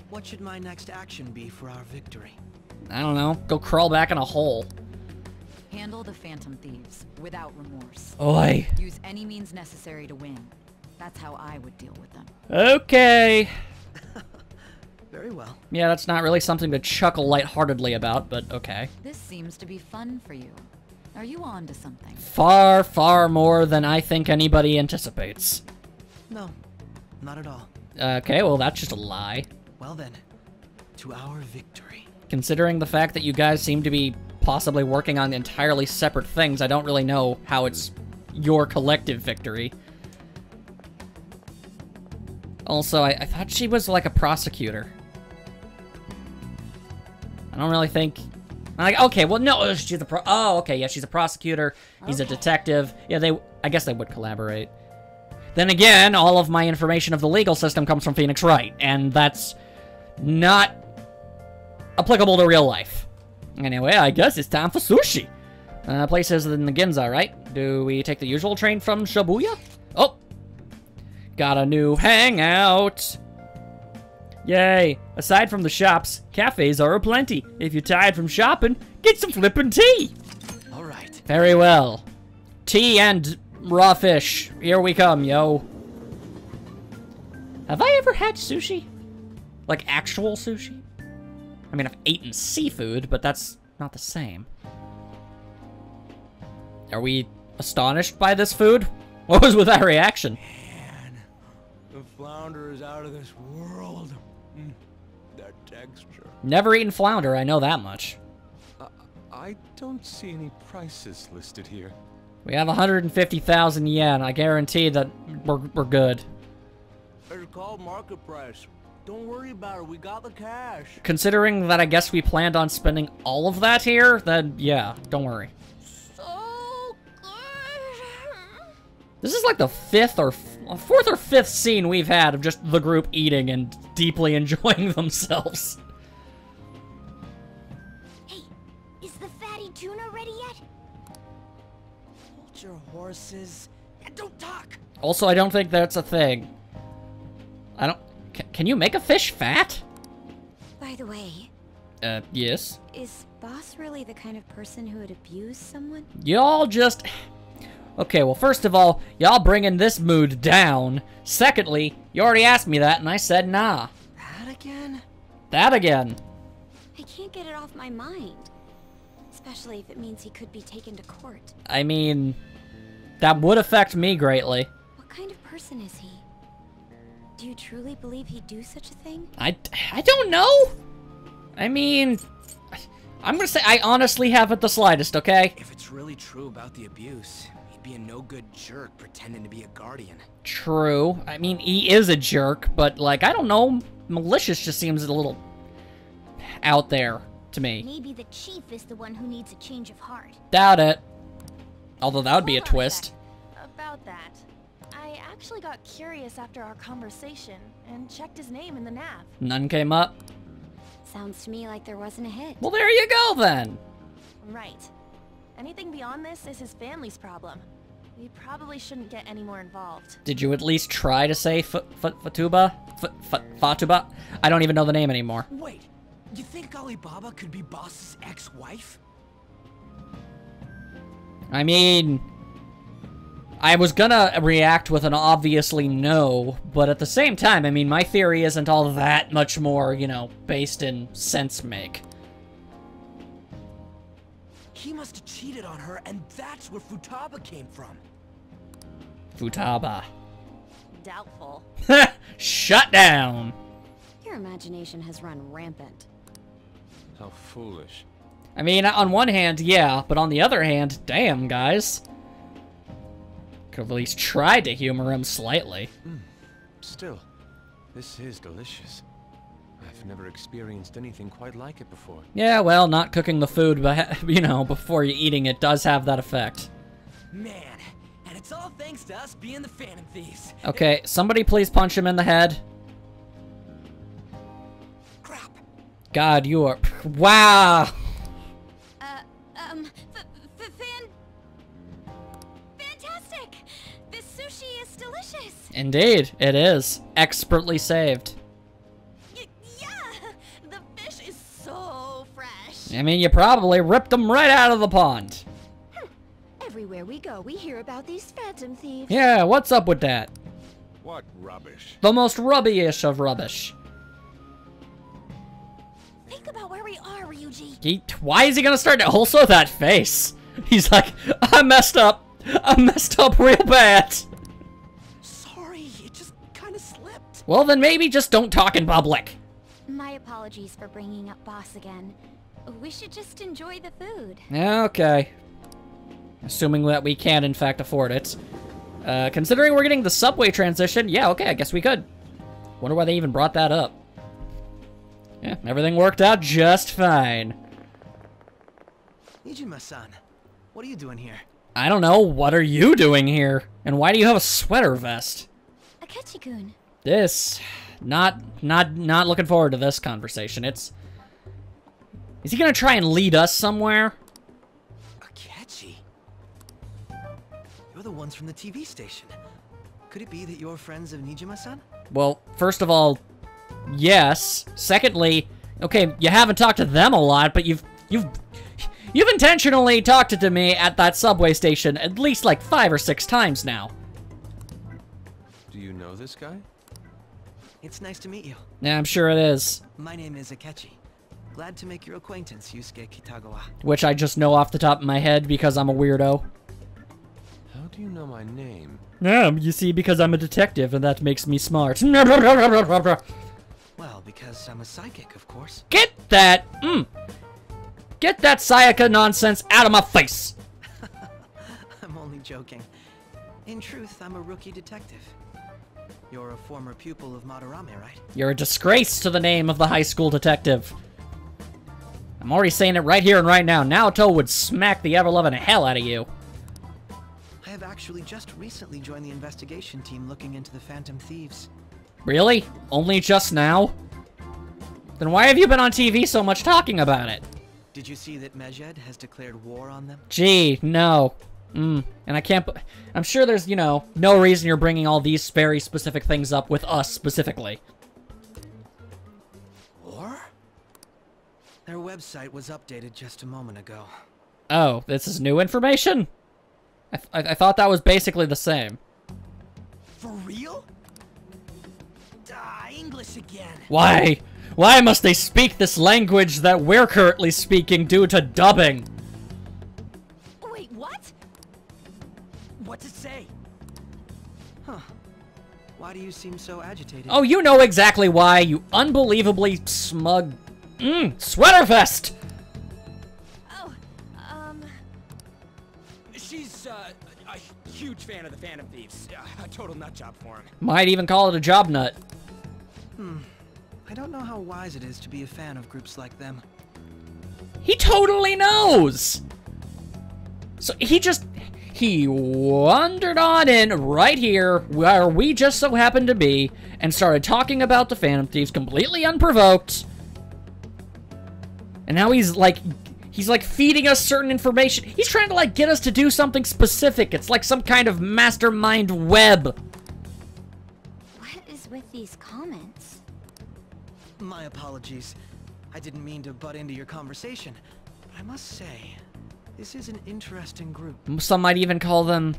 D: what should my next action be for our victory?
A: I don't know. Go crawl back in a hole.
I: Handle the Phantom Thieves without remorse.
A: Oi.
I: Use any means necessary to win. That's how I would deal with them.
A: Okay.
D: Very well.
A: Yeah, that's not really something to chuckle lightheartedly about, but okay.
I: This seems to be fun for you. Are you on to something?
A: Far, far more than I think anybody anticipates.
D: No, not at all.
A: Okay, well, that's just a lie.
D: Well then, to our victory.
A: Considering the fact that you guys seem to be possibly working on entirely separate things, I don't really know how it's your collective victory. Also, I thought she was like a prosecutor. I don't really think... Like, okay, well, no, she's a oh, okay, yeah, she's a prosecutor. He's a detective. Yeah, I guess they would collaborate. Then again, all of my information of the legal system comes from Phoenix Wright, and that's not applicable to real life. Anyway, I guess it's time for sushi. Places in the Ginza, right? Do we take the usual train from Shibuya? Oh! Got a new hangout! Yay! Aside from the shops, cafes are aplenty. If you're tired from shopping, get some flippin' tea!
D: Alright.
A: Very well. Tea and raw fish. Here we come, yo. Have I ever had sushi? Like actual sushi? I mean, I've eaten seafood, but that's not the same. Are we astonished by this food? What was with that reaction?
J: Man, the flounder is out of this world. That texture.
A: Never eaten flounder, I know that much.
E: I don't see any prices listed here.
A: We have 150,000 yen. I guarantee that we're good.
J: It's called market price. Don't worry about it. We got the cash.
A: Considering that I guess we planned on spending all of that here, then yeah, don't worry.
B: So good.
A: This is like the fourth or fifth scene we've had of just the group eating and deeply enjoying themselves.
G: Hey, is the fatty tuna ready yet?
J: Hold your horses and don't talk.
A: Also, I don't think that's a thing. I don't... Can you make a fish fat?
F: By the way,
A: Yes.
F: is Boss really the kind of person who would abuse someone?
A: Y'all just... Okay, well, first of all, y'all bringing this mood down. Secondly, you already asked me that, and I said nah.
D: That again?
A: That again.
F: I can't get it off my mind. Especially if it means he could be taken to court.
A: I mean, that would affect me greatly.
F: What kind of person is he? Do you truly believe he'd do such a thing?
A: I don't know. I mean, I'm gonna say I honestly haven't the slightest, okay?
J: If it's really true about the abuse, he'd be a no-good jerk pretending to be a guardian.
A: True. I mean, he is a jerk, but, like, I don't know. Malicious just seems a little out there to me.
G: Maybe the chief is the one who needs a change of heart.
A: Doubt it. Although that would be a
B: Hold on
A: twist.
B: sec. About that, I actually got curious after our conversation and checked his name in the nav.
A: None came up.
F: Sounds to me like there wasn't a hit.
A: Well, there you go, then.
B: Right. Anything beyond this is his family's problem. We probably shouldn't get any more involved.
A: Did you at least try to say Fatuba? Fatuba? I don't even know the name anymore.
J: Wait, you think Alibaba could be Boss's ex-wife?
A: I mean, I was gonna react with an obviously no, but at the same time, I mean, my theory isn't all that much more, you know, based in sense make.
J: He must have cheated on her, and that's where Futaba came from.
A: Futaba.
B: Doubtful.
A: Shut down!
F: Your imagination has run rampant.
E: How foolish.
A: I mean, on one hand, yeah, but on the other hand, damn, guys. Could have at least tried to humor him slightly.
E: Still, this is delicious. I've never experienced anything quite like it before.
A: Yeah, well, not cooking the food, but, you know, before you're eating it does have that effect.
J: Man, and it's all thanks to us being the Phantom Thieves.
A: Okay, somebody please punch him in the head.
J: Crap.
A: God, you are... Wow!
B: Fantastic! This sushi is delicious!
A: Indeed, it is. Expertly saved.
B: Yeah! The fish is so fresh!
A: I mean, you probably ripped them right out of the pond.
B: Everywhere we go, we hear about these phantom thieves.
A: Yeah, what's up with that?
H: What rubbish?
A: The most rubbish of rubbish.
B: Think about where we are, Ryuji.
A: Why is he gonna start to... Also, that face. He's like, I messed up. I messed up real bad.
J: Sorry, it just kind of slipped.
A: Well, then maybe just don't talk in public.
G: My apologies for bringing up Boss again. We should just enjoy the food.
A: Okay. Assuming that we can, in fact, afford it. Considering we're getting the subway transition, yeah, okay, I guess we could. Wonder why they even brought that up. Yeah, everything worked out just fine.
D: Nijima-san, what are you doing here?
A: I don't know, what are you doing here? And why do you have a sweater vest?
G: Akechi-kun.
A: This... Not looking forward to this conversation. Is he gonna try and lead us somewhere?
D: Akechi? You're the ones from the TV station. Could it be that you're friends of Nijima-san?
A: Well, first of all, yes. Secondly, okay, you haven't talked to them a lot, but you've intentionally talked to me at that subway station at least like 5 or 6 times now.
E: Do you know this guy?
D: It's nice to meet you.
A: Yeah, I'm sure it is.
D: My name is Akechi. Glad to make your acquaintance, Yusuke Kitagawa.
A: Which I just know off the top of my head because I'm a weirdo.
E: How do you know my name?
A: Yeah, you see, because I'm a detective and that makes me smart.
D: Well, because I'm a psychic, of course.
A: Get that! Get that Sayaka nonsense out of my face!
D: I'm only joking. In truth, I'm a rookie detective. You're a former pupil of Madarame, right?
A: You're a disgrace to the name of the high school detective. I'm already saying it right here and right now. Naoto would smack the ever-loving hell out of you.
D: I have actually just recently joined the investigation team looking into the Phantom Thieves.
A: Really? Only just now? Then why have you been on TV so much talking about it?
D: Did you see that Medjed has declared war on them?
A: Gee, no. And I can't... I'm sure there's, you know, no reason you're bringing all these very specific things up with us specifically.
D: War? Their website was updated just a moment ago.
A: Oh, this is new information? I thought that was basically the same.
D: For real? English again.
A: Why? Why must they speak this language that we're currently speaking due to dubbing?
B: Wait, what?
D: What's it say? Huh. Why do you seem so agitated?
A: Oh, you know exactly why, you unbelievably smug... sweater vest!
B: Oh,
J: She's, a huge fan of the Phantom Thieves. A total nutjob for him.
A: Might even call it a job nut.
D: I don't know how wise it is to be a fan of groups like them.
A: He totally knows! So he wandered on in right here, where we just so happened to be, and started talking about the Phantom Thieves completely unprovoked. And now he's like feeding us certain information. He's trying to like get us to do something specific. It's like some kind of mastermind web.
G: What is with these comments?
D: My apologies. I didn't mean to butt into your conversation, but I must say, this is an interesting group.
A: Some might even call them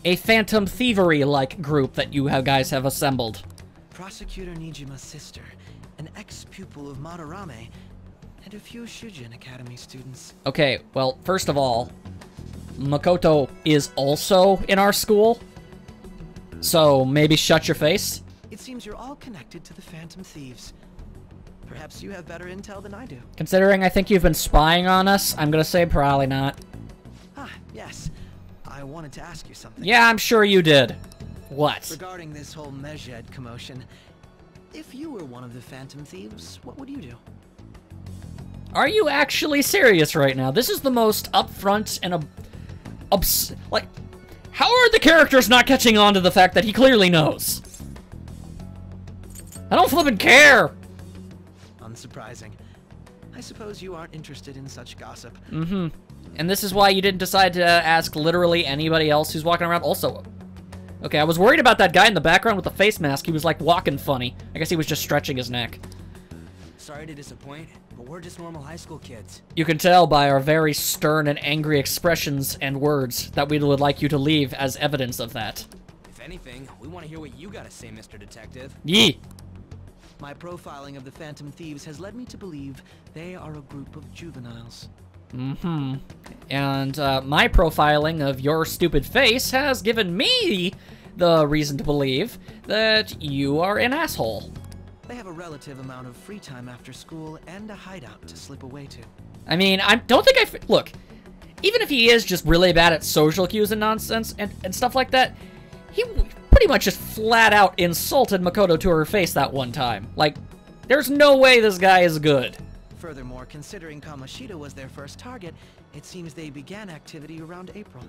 A: a Phantom Thievery-like group that you guys have assembled.
D: Prosecutor Nijima's sister, an ex-pupil of Madarame, and a few Shujin Academy students.
A: Okay, well, first of all, Makoto is also in our school, so maybe shut your face.
D: It seems you're all connected to the Phantom Thieves. Perhaps you have better intel than I do.
A: Considering I think you've been spying on us, I'm gonna say probably not.
D: Ah, yes. I wanted to ask you something.
A: Yeah, I'm sure you did. What?
D: Regarding this whole Medjed commotion, if you were one of the Phantom Thieves, what would you do?
A: Are you actually serious right now? This is the most upfront and like, how are the characters not catching on to the fact that he clearly knows? I don't flippin' care!
D: Unsurprising. I suppose you aren't interested in such gossip.
A: And this is why you didn't decide to ask literally anybody else who's walking around. Also, okay, I was worried about that guy in the background with the face mask. He was like walking funny. I guess he was just stretching his neck.
J: Sorry to disappoint, but we're just normal high school kids.
A: You can tell by our very stern and angry expressions and words that we would like you to leave as evidence of that.
J: If anything, we want to hear what you gotta say, Mr. Detective.
A: Yee!
D: My profiling of the Phantom Thieves has led me to believe they are a group of juveniles.
A: And my profiling of your stupid face has given me the reason to believe that you are an asshole.
D: They have a relative amount of free time after school and a hideout to slip away to.
A: I mean, I don't think look, even if he is just really bad at social cues and nonsense and stuff like that, he pretty much just flat out insulted Makoto to her face that one time. Like, there's no way this guy is good.
D: Furthermore, considering Kamoshida was their first target, it seems they began activity around April.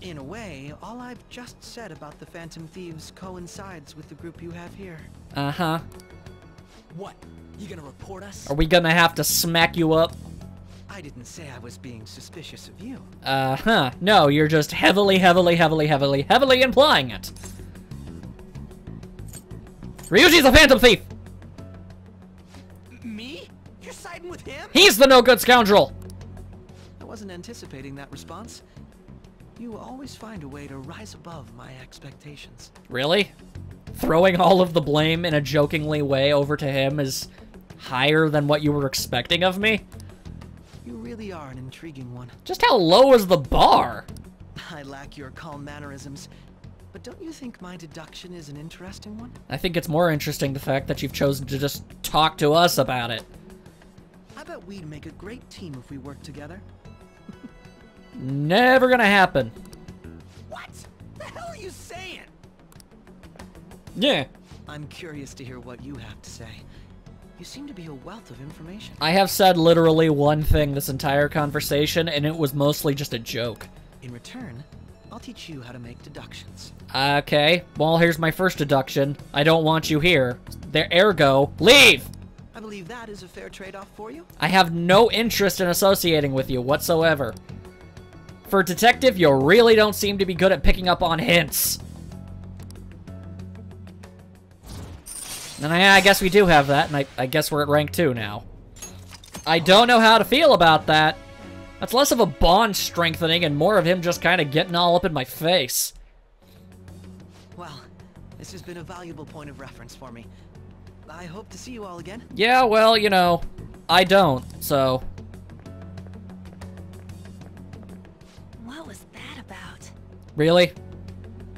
D: In a way, all I've just said about the Phantom Thieves coincides with the group you have here.
A: Uh-huh.
J: What? You gonna report us?
A: Are we gonna have to smack you up?
D: I didn't say I was being suspicious of you.
A: Uh-huh. No, you're just heavily implying it. Ryuji's a Phantom Thief!
D: Me? You're siding with him?
A: He's the no-good scoundrel!
D: I wasn't anticipating that response. You always find a way to rise above my expectations.
A: Really? Throwing all of the blame in a jokingly way over to him is higher than what you were expecting of me?
D: You really are an intriguing one.
A: Just how low is the bar?
D: I lack your calm mannerisms, but don't you think my deduction is an interesting one?
A: I think it's more interesting the fact that you've chosen to just talk to us about it.
D: I bet we'd make a great team if we worked together.
A: Never gonna happen.
D: What? The hell are you saying?
A: Yeah.
D: I'm curious to hear what you have to say. You seem to be a wealth of information.
A: I have said literally one thing this entire conversation, and it was mostly just a joke.
D: In return, I'll teach you how to make deductions.
A: Okay, well, here's my first deduction. I don't want you here. Ergo, leave!
D: I believe that is a fair trade-off for you.
A: I have no interest in associating with you whatsoever. For a detective, you really don't seem to be good at picking up on hints. And I guess we do have that, and I guess we're at rank 2 now. I don't know how to feel about that. That's less of a bond strengthening and more of him just kind of getting all up in my face.
D: Well, this has been a valuable point of reference for me. I hope to see you all again.
A: Yeah, well, you know, I don't, so...
B: What was that about?
A: Really?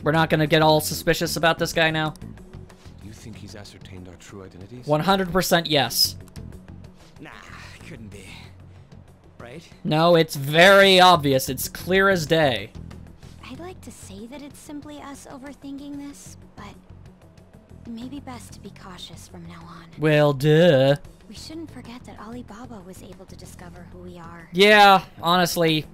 A: We're not gonna get all suspicious about this guy now?
E: You think he's ascertained our true identities?
A: 100% yes.
J: Nah, couldn't be. Right?
A: No, it's very obvious. It's clear as day.
F: I'd like to say that it's simply us overthinking this, but it may be best to be cautious from now on.
A: Well, duh.
F: We shouldn't forget that Alibaba was able to discover who we are.
A: Yeah, honestly,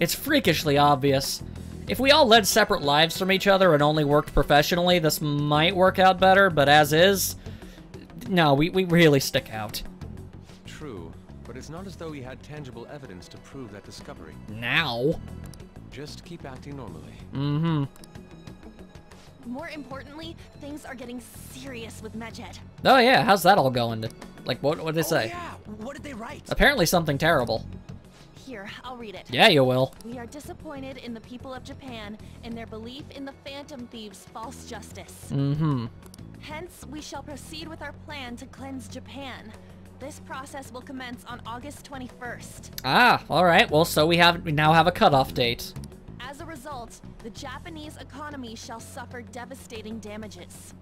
A: it's freakishly obvious. If we all led separate lives from each other and only worked professionally, this might work out better, but as is, no, we really stick out.
E: True, but it's not as though we had tangible evidence to prove that discovery.
A: Now?
E: Just keep acting normally.
A: Mm-hmm.
B: More importantly, things are getting serious with Medjed.
A: Oh yeah, how's that all going? Like, what did they say?
J: Yeah, what did they write?
A: Apparently something terrible.
B: Here, I'll read it.
A: Yeah, you will.
B: We are disappointed in the people of Japan in their belief in the Phantom Thieves' false justice.
A: Mm-hmm.
B: Hence, we shall proceed with our plan to cleanse Japan. This process will commence on August 21st.
A: Ah, alright, well, so we now have a cutoff date.
B: As a result, the Japanese economy shall suffer devastating damages.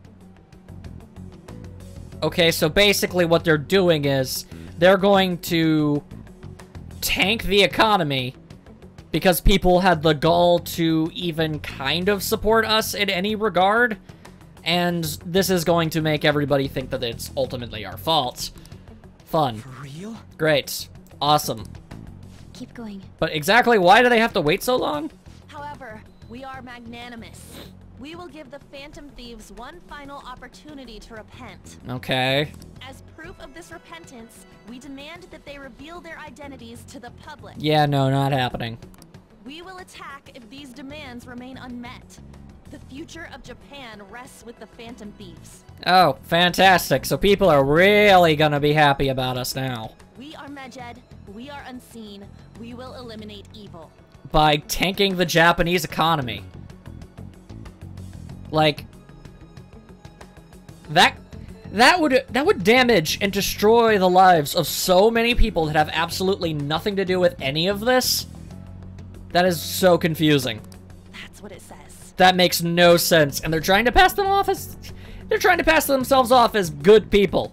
A: Okay, so basically what they're doing is they're going to tank the economy because people had the gall to even kind of support us in any regard, and this is going to make everybody think that it's ultimately our fault. Fun.
J: For real?
A: Great. Awesome.
F: Keep going.
A: But exactly why do they have to wait so long?
B: However, we are magnanimous. We will give the Phantom Thieves one final opportunity to repent.
A: Okay.
B: As proof of this repentance, we demand that they reveal their identities to the public.
A: Yeah, no, not happening.
B: We will attack if these demands remain unmet. The future of Japan rests with the Phantom Thieves.
A: Oh, fantastic. So people are really gonna be happy about us now.
B: We are Medjed. We are unseen. We will eliminate evil.
A: By tanking the Japanese economy. Like, that would damage and destroy the lives of so many people that have absolutely nothing to do with any of this. That is so confusing.
B: That's That's what it says.
A: That makes no sense. And they're trying to pass them off as... They're trying to pass themselves off as good people.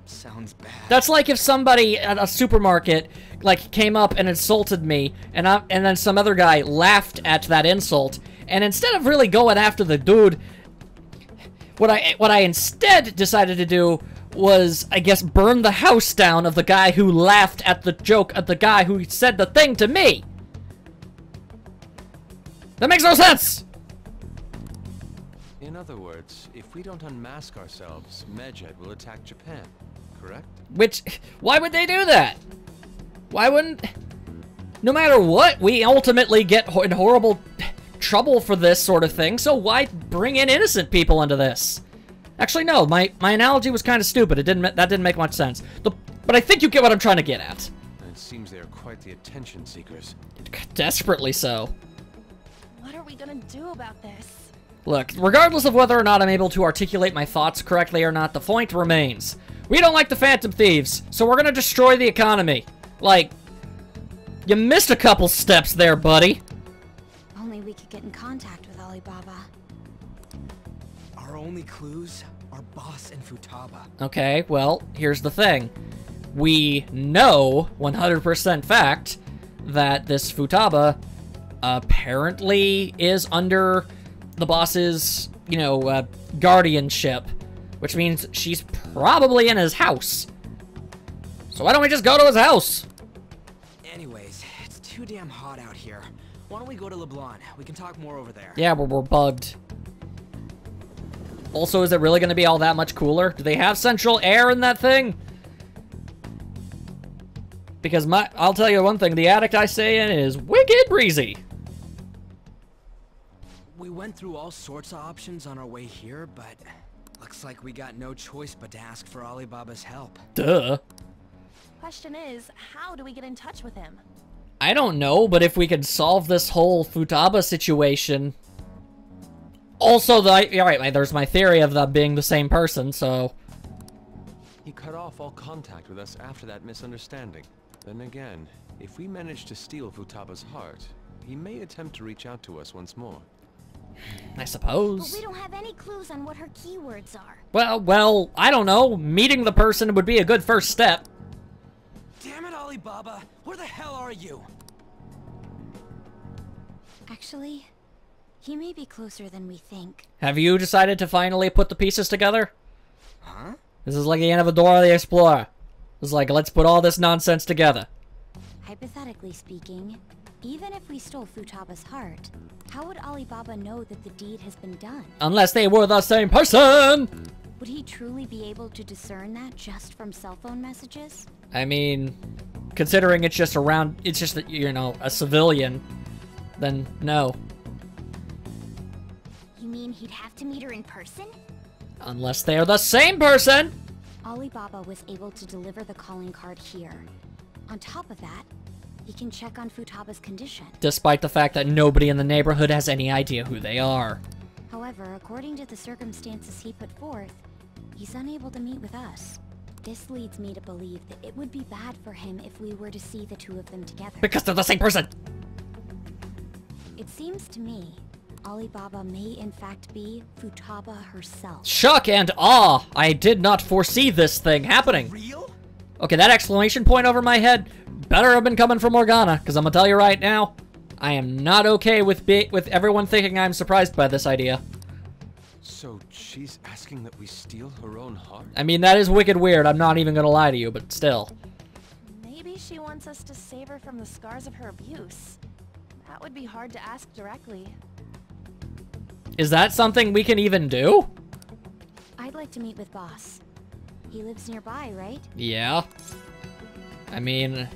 D: Sounds bad.
A: That's like if somebody at a supermarket, like, came up and insulted me, and then some other guy laughed at that insult, and instead of really going after the dude, what I instead decided to do was, I guess, burn the house down of the guy who laughed at the joke at the guy who said the thing to me. That makes no sense!
E: In other words, if we don't unmask ourselves, Medjed will attack Japan, correct?
A: Why would they do that? Why wouldn't... No matter what, we ultimately get in horrible trouble for this sort of thing, so why bring in innocent people into this? Actually, no, my analogy was kind of stupid. That didn't make much sense. But I think you get what I'm trying to get at.
E: It seems they are quite the attention seekers.
A: Desperately so.
B: What are we gonna do about this?
A: Look, regardless of whether or not I'm able to articulate my thoughts correctly or not, the point remains. We don't like the Phantom Thieves, so we're gonna destroy the economy. Like, you missed a couple steps there, buddy.
F: Only we could get in contact with Alibaba.
D: Our only clues are Boss and Futaba.
A: Okay, well, here's the thing. We know, 100% fact, that this Futaba apparently is under the boss's, you know, guardianship, which means she's probably in his house. So why don't we just go to his house?
D: Anyways, it's too damn hot out here. Why don't we go to LeBlanc? We can talk more over there.
A: Yeah, we're bugged. Also, is it really going to be all that much cooler? Do they have central air in that thing? Because I'll tell you one thing, the attic I stay in is wicked breezy.
D: We went through all sorts of options on our way here, but looks like we got no choice but to ask for Alibaba's help.
A: Duh.
B: Question is, how do we get in touch with him?
A: I don't know, but if we could solve this whole Futaba situation... Also, alright, there's my theory of them being the same person, so...
E: He cut off all contact with us after that misunderstanding. Then again, if we manage to steal Futaba's heart, he may attempt to reach out to us once more.
A: I suppose.
G: But we don't have any clues on what her keywords are.
A: Well, I don't know. Meeting the person would be a good first step.
D: Damn it, Alibaba! Where the hell are you?
F: Actually, he may be closer than we think.
A: Have you decided to finally put the pieces together?
D: Huh?
A: This is like the end of Dora the Explorer. It's like, let's put all this nonsense together.
F: Hypothetically speaking, even if we stole Futaba's heart, how would Alibaba know that the deed has been done?
A: Unless they were the same person!
F: Would he truly be able to discern that just from cell phone messages?
A: I mean, considering it's just, you know, a civilian, then no.
G: You mean he'd have to meet her in person?
A: Unless they are the same person!
F: Alibaba was able to deliver the calling card here. On top of that, he can check on Futaba's condition.
A: Despite the fact that nobody in the neighborhood has any idea who they are.
F: However, according to the circumstances he put forth, he's unable to meet with us. This leads me to believe that it would be bad for him if we were to see the two of them together.
A: Because they're the same person!
F: It seems to me, Alibaba may in fact be Futaba herself.
A: Shock and awe! I did not foresee this thing happening.
D: Real?
A: Okay, that exclamation point over my head better have been coming from Morgana, because I'm gonna tell you right now, I am not okay with everyone thinking I'm surprised by this idea.
E: So she's asking that we steal her own heart?
A: I mean, that is wicked weird, I'm not even gonna lie to you, but still.
B: Maybe she wants us to save her from the scars of her abuse. That would be hard to ask directly.
A: Is that something we can even do?
F: I'd like to meet with Boss. He lives nearby, right?
A: Yeah. I mean...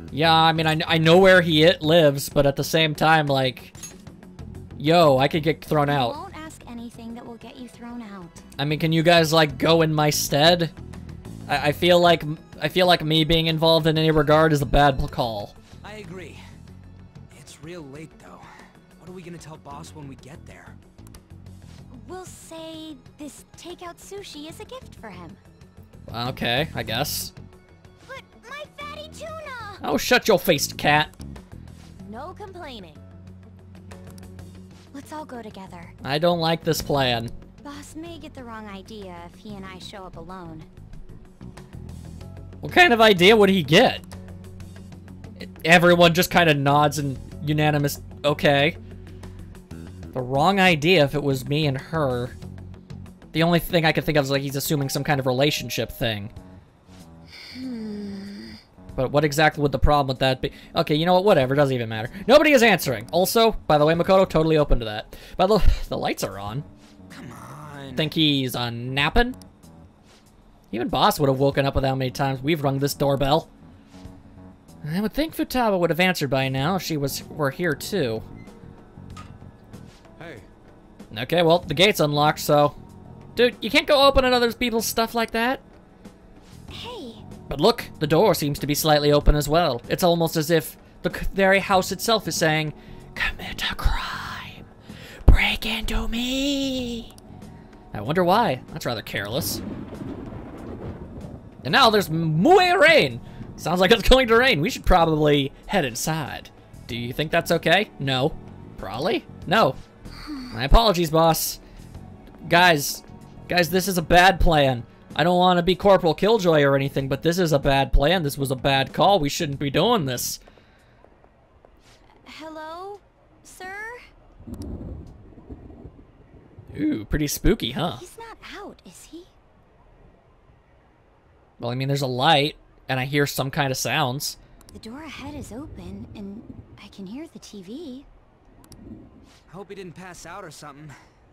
A: Yeah, I mean, I know where he lives, but at the same time, like... Yo, I could get thrown out.
F: I won't ask anything that will get you thrown out.
A: I mean, can you guys, like, go in my stead? I feel like me being involved in any regard is a bad call.
D: I agree. It's real late, though. What are we gonna tell Boss when we get there?
G: We'll say this takeout sushi is a gift for him.
A: Okay, I guess.
G: But my fatty tuna!
A: Oh, shut your face, cat.
B: No complaining.
F: Let's all go together.
A: I don't like this plan.
F: Boss may get the wrong idea if he and I show up alone.
A: What kind of idea would he get? Everyone just kind of nods and unanimous, okay. The wrong idea if it was me and her. The only thing I can think of is like he's assuming some kind of relationship thing. But what exactly would the problem with that be? Okay, you know what? Whatever. Doesn't even matter. Nobody is answering. Also, by the way, Makoto, totally open to that. By the way, the lights are on.
J: Come on.
A: Think he's napping? Even Boss would have woken up with how many times we've rung this doorbell. I would think Futaba would have answered by now if she were here too.
E: Hey.
A: Okay, well, the gate's unlocked, so... Dude, you can't go opening other people's stuff like that.
F: Hey.
A: But look, the door seems to be slightly open as well. It's almost as if the very house itself is saying, commit a crime. Break into me. I wonder why. That's rather careless. And now there's Mue Rain. Sounds like it's going to rain. We should probably head inside. Do you think that's okay? No. Probably? No. My apologies, boss. Guys, this is a bad plan. I don't want to be Corporal Killjoy or anything, but this is a bad plan. This was a bad call. We shouldn't be doing this.
F: Hello, sir?
A: Ooh, pretty spooky, huh?
F: He's not out, is he?
A: Well, I mean, there's a light, and I hear some kind of sounds.
F: The door ahead is open, and I can hear the TV.
J: I hope he didn't pass out or something.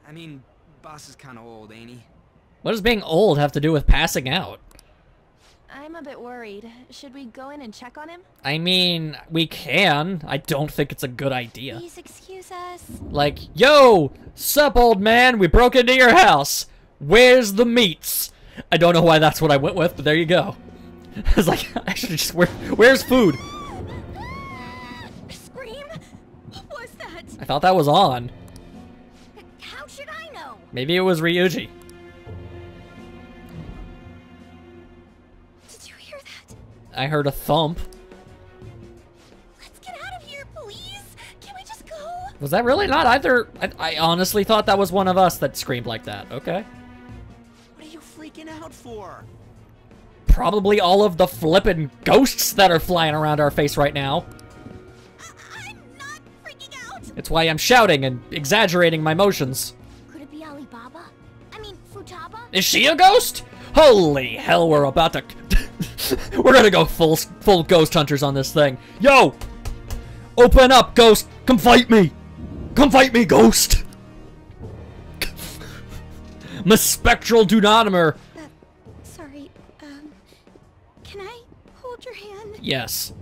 J: I mean, boss is kind of old, ain't he?
A: What does being old have to do with passing out?
B: I'm a bit worried. Should we go in and check on him?
A: I mean, we can. I don't think it's a good idea.
F: Please excuse us.
A: Like, yo, sup, old man? We broke into your house. Where's the meats? I don't know why that's what I went with, but there you go. I was like, actually, just where's food?
F: Scream? What was that?
A: I thought that was on.
F: How should I know?
A: Maybe it was Ryuji.
F: Did you hear that?
A: I heard a thump.
F: Let's get out of here, please. Can we just go?
A: Was that really not either? I honestly thought that was one of us that screamed like that. Okay.
J: What are you freaking out for?
A: Probably all of the flippin' ghosts that are flying around our face right now.
F: I'm not freaking out.
A: It's why I'm shouting and exaggerating my motions.
G: Could it be Alibaba? I mean, Futaba?
A: Is she a ghost? Holy hell, we're about to... we're gonna go full ghost hunters on this thing. Yo! Open up, ghost! Come fight me! Come fight me, ghost! My spectral duodomer.
F: Sorry, can I hold your hand?
A: Yes.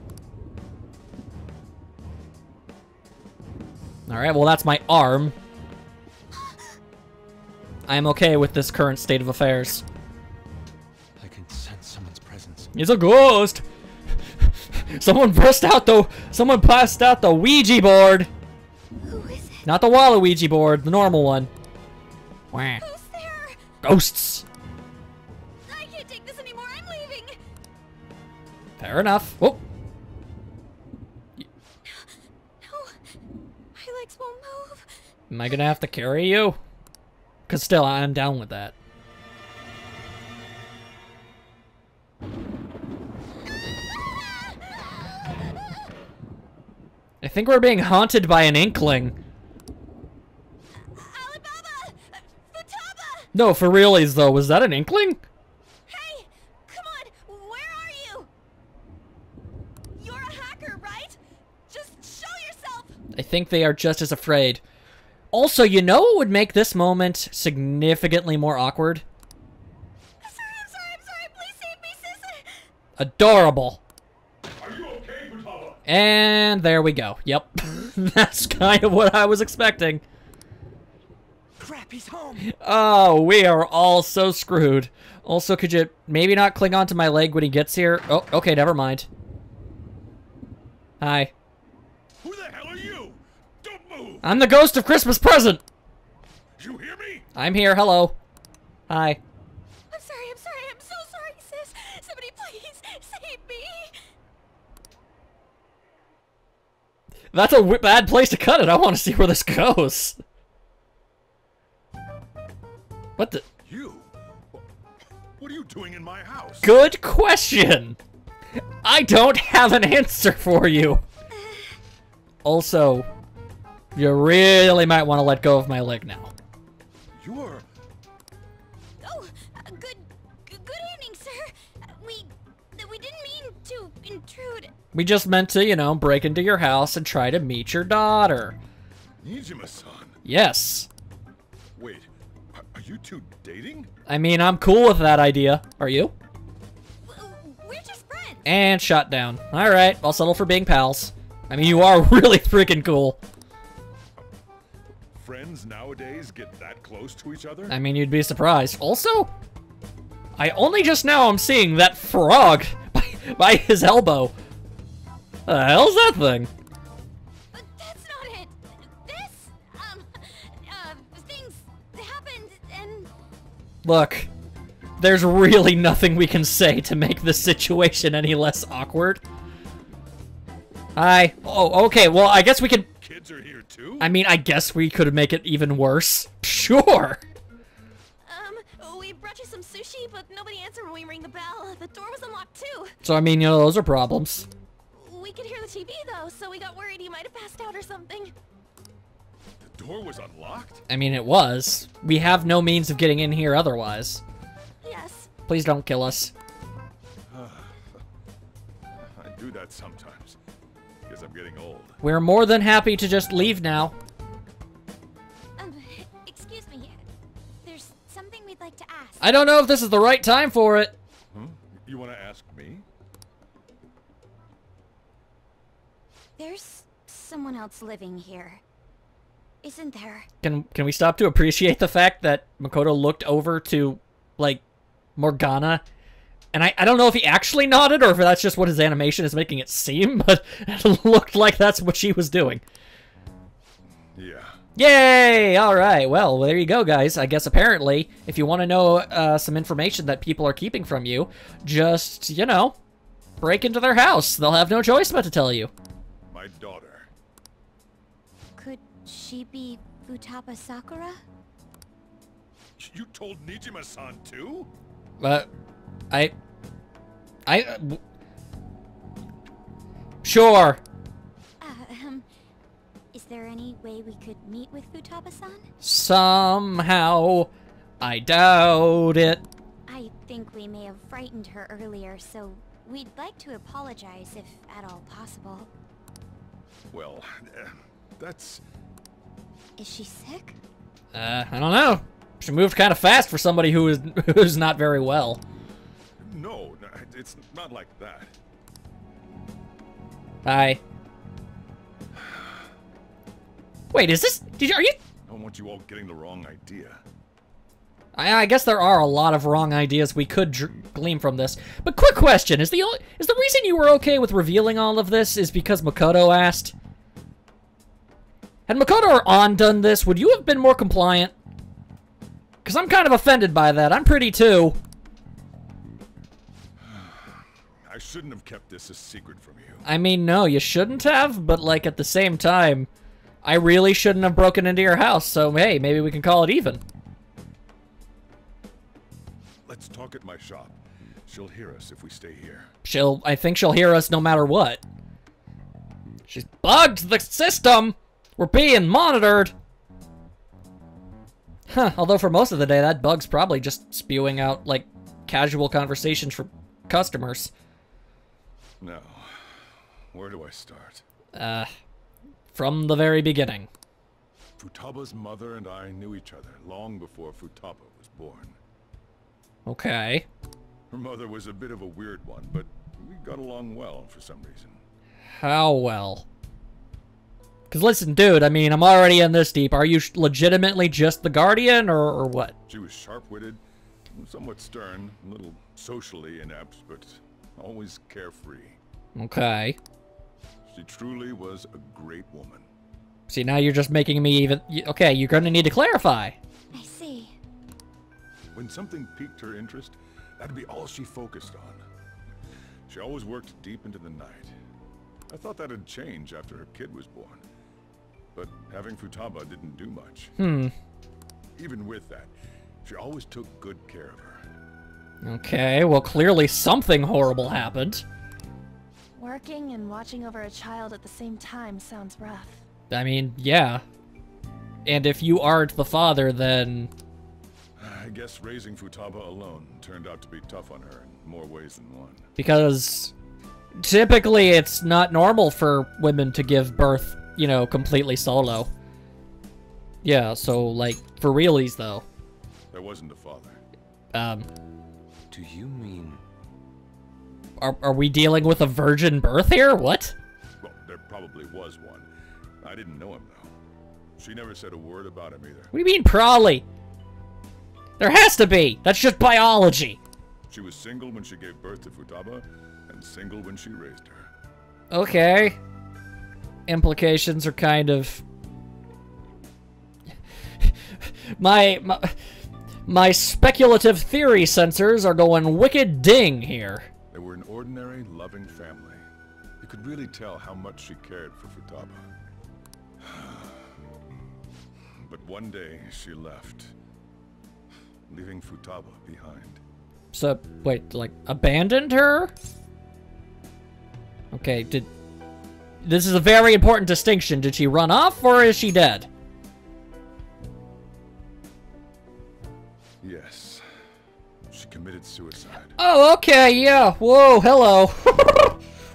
A: Alright, well that's my arm. I am okay with this current state of affairs.
E: I can sense someone's presence.
A: It's a ghost! Someone passed out the Ouija board!
F: Who is it?
A: Not the Waluigi board, the normal one. Wah.
F: Who's there?
A: Ghosts!
F: I can't take this anymore. I'm leaving.
A: Fair enough. Whoa.
F: No, my legs won't move.
A: Am I gonna have to carry you? Cause still, I'm down with that. I think we're being haunted by an inkling.
F: Alibaba! Futaba!
A: No, for realies though, was that an inkling?
F: Hey! Come on! Where are you? You're a hacker, right? Just show yourself!
A: I think they are just as afraid. Also, you know what would make this moment significantly more awkward?
F: I'm sorry, please save me, sis!
A: Adorable.
H: Are you okay, Futaba?
A: And there we go. Yep. That's kind of what I was expecting.
J: Crap, he's home.
A: Oh, we are all so screwed. Also, could you maybe not cling onto my leg when he gets here? Oh, okay, never mind. Hi.
H: Who the hell are you? Don't move!
A: I'm the ghost of Christmas present!
H: You hear me?
A: I'm here, hello. Hi.
F: I'm so sorry, sis! Somebody please save me!
A: That's a bad place to cut it. I want to see where this goes. What the?
H: You? What are you doing in my house?
A: Good question. I don't have an answer for you. Also, you really might want to let go of my leg now.
H: You're...
G: Oh, good evening, sir. We didn't mean to intrude.
A: We just meant to, you know, break into your house and try to meet your daughter.
H: Nijima-san.
A: Yes.
H: Wait, are you two dating?
A: I mean, I'm cool with that idea. Are you?
G: We're just friends.
A: And shot down. Alright, I'll settle for being pals. I mean, you are really freaking cool.
H: Friends nowadays get that close to each other?
A: I mean, you'd be surprised. Also, I only just now am seeing that frog by his elbow. The hell's that thing?
G: But that's not it. This, things happened and...
A: Look, there's really nothing we can say to make this situation any less awkward. Hi. Oh, okay, well, I guess we could...
H: Kids are here too?
A: I mean, I guess we could make it even worse. Sure.
B: We brought you some sushi, but nobody answered when we rang the bell. The door was unlocked too.
A: So, I mean, you know, those are problems.
B: We could hear the TV though, so we got worried you might have passed out or something.
H: The door was unlocked?
A: I mean, it was. We have no means of getting in here otherwise.
B: Yes.
A: Please don't kill us.
H: I do that sometimes. Guess I'm getting old.
A: We're more than happy to just leave now.
G: Excuse me. There's something we'd like to ask.
A: I don't know if this is the right time for it.
H: Huh? You want to ask me?
G: There's someone else living here. Isn't there?
A: Can we stop to appreciate the fact that Makoto looked over to, like, Morgana? And I don't know if he actually nodded or if that's just what his animation is making it seem, but it looked like that's what she was doing.
H: Yeah.
A: Yay! Alright, well, there you go, guys. I guess apparently, if you want to know some information that people are keeping from you, just, you know, break into their house. They'll have no choice but to tell you.
H: My daughter.
G: Could she be Futaba Sakura?
H: You told Nijima-san too?
A: Sure.
G: Is there any way we could meet with Futaba-san?
A: Somehow. I doubt it.
G: I think we may have frightened her earlier, so we'd like to apologize if at all possible.
H: Well, that's...
G: Is she sick?
A: I don't know. She moved kind of fast for somebody who's not very well.
H: No, it's not like that.
A: Hi. Wait, is this... Are you...
H: I don't want you all getting the wrong idea.
A: I guess there are a lot of wrong ideas we could glean from this. But quick question, is the reason you were okay with revealing all of this is because Makoto asked? Had Makoto or An done this, would you have been more compliant? Because I'm kind of offended by that. I'm pretty too.
H: I shouldn't have kept this a secret from you.
A: I mean, no, you shouldn't have, but like at the same time, I really shouldn't have broken into your house, so hey, maybe we can call it even.
H: Let's talk at my shop. She'll hear us if we stay here.
A: I think she'll hear us no matter what. She's bugged the system! We're being monitored! Huh, although for most of the day, that bug's probably just spewing out, like, casual conversations for customers.
H: Now, where do I start?
A: From the very beginning.
H: Futaba's mother and I knew each other long before Futaba was born.
A: Okay.
H: Her mother was a bit of a weird one, but we got along well for some reason.
A: How well? Because listen, dude, I mean, I'm already in this deep. Are you legitimately just the guardian, or what?
H: She was sharp-witted, somewhat stern, a little socially inept, but always carefree.
A: Okay.
H: She truly was a great woman.
A: See, now you're just making me even... Okay, you're going to need to clarify.
G: I see.
H: When something piqued her interest, that'd be all she focused on. She always worked deep into the night. I thought that'd change after her kid was born. But having Futaba didn't do much. Even with that, she always took good care of her.
A: Okay, well clearly something horrible happened.
B: Working and watching over a child at the same time sounds rough.
A: I mean, yeah. And if you aren't the father, then...
H: I guess raising Futaba alone turned out to be tough on her in more ways than one.
A: Because typically it's not normal for women to give birth, you know, completely solo. Yeah, so, like, for realies, though.
H: There wasn't a father.
E: Do you mean...
A: Are we dealing with a virgin birth here? What?
H: Well, there probably was one. I didn't know him, though. She never said a word about him either.
A: What do you mean, probably? There has to be! That's just biology!
H: She was single when she gave birth to Futaba, and single when she raised her.
A: Okay. Implications are kind of... My speculative theory sensors are going wicked ding here.
H: They were an ordinary, loving family. You could really tell how much she cared for Futaba. But one day, she left, leaving Futaba behind.
A: So, wait, like, abandoned her? Okay, this is a very important distinction. Did she run off, or is she dead?
H: Yes. She committed suicide.
A: Oh, okay, yeah. Whoa, hello.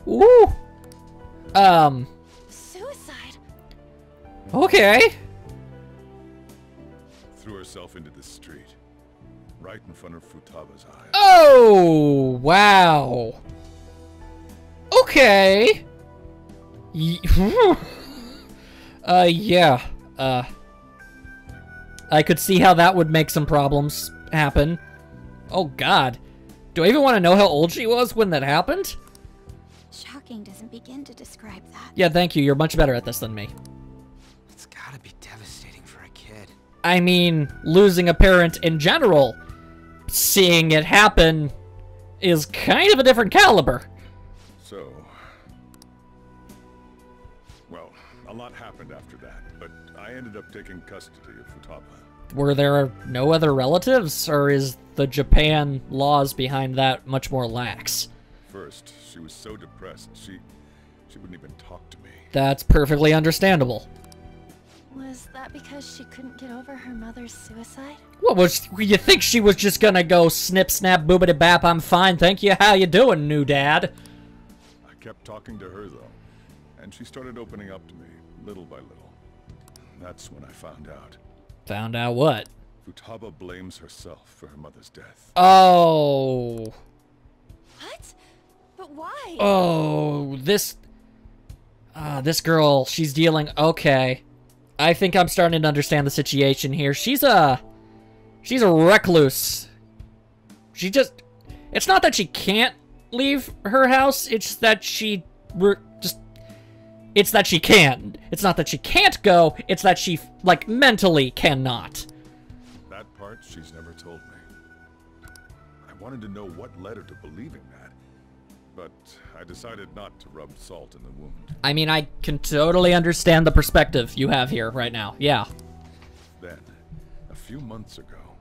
A: Woo.
B: Suicide?
A: Okay.
H: Threw herself into the street, right in front of Futaba's eyes.
A: Oh, wow. Okay. Yeah. I could see how that would make some problems happen. Oh, God. Do I even want to know how old she was when that happened?
F: Shocking doesn't begin to describe that.
A: Yeah, thank you. You're much better at this than me.
J: It's gotta be devastating for a kid.
A: I mean, losing a parent in general, seeing it happen is kind of a different caliber.
H: So, well, a lot happened after that, but I ended up taking custody of Futaba.
A: Were there no other relatives, or is the Japan laws behind that much more lax?
H: First, she was so depressed, she wouldn't even talk to me.
A: That's perfectly understandable.
B: Was that because she couldn't get over her mother's suicide?
A: What was, you think she was just gonna go snip, snap, boobity bap, I'm fine, thank you, how you doing, new dad?
H: I kept talking to her, though, and she started opening up to me, little by little. That's when I found out.
A: Found out what?
H: Futaba blames herself for her mother's death.
A: Oh.
B: What? But why?
A: Oh, this girl, she's dealing, okay. I think I'm starting to understand the situation here. She's a recluse. She just, it's not that she can't leave her house, it's that she it's that she can. It's not that she can't go, it's that she, like, mentally cannot.
H: That part she's never told me. I wanted to know what led her to believing that, but I decided not to rub salt in the wound.
A: I mean, I can totally understand the perspective you have here right now, yeah.
H: Then, a few months ago,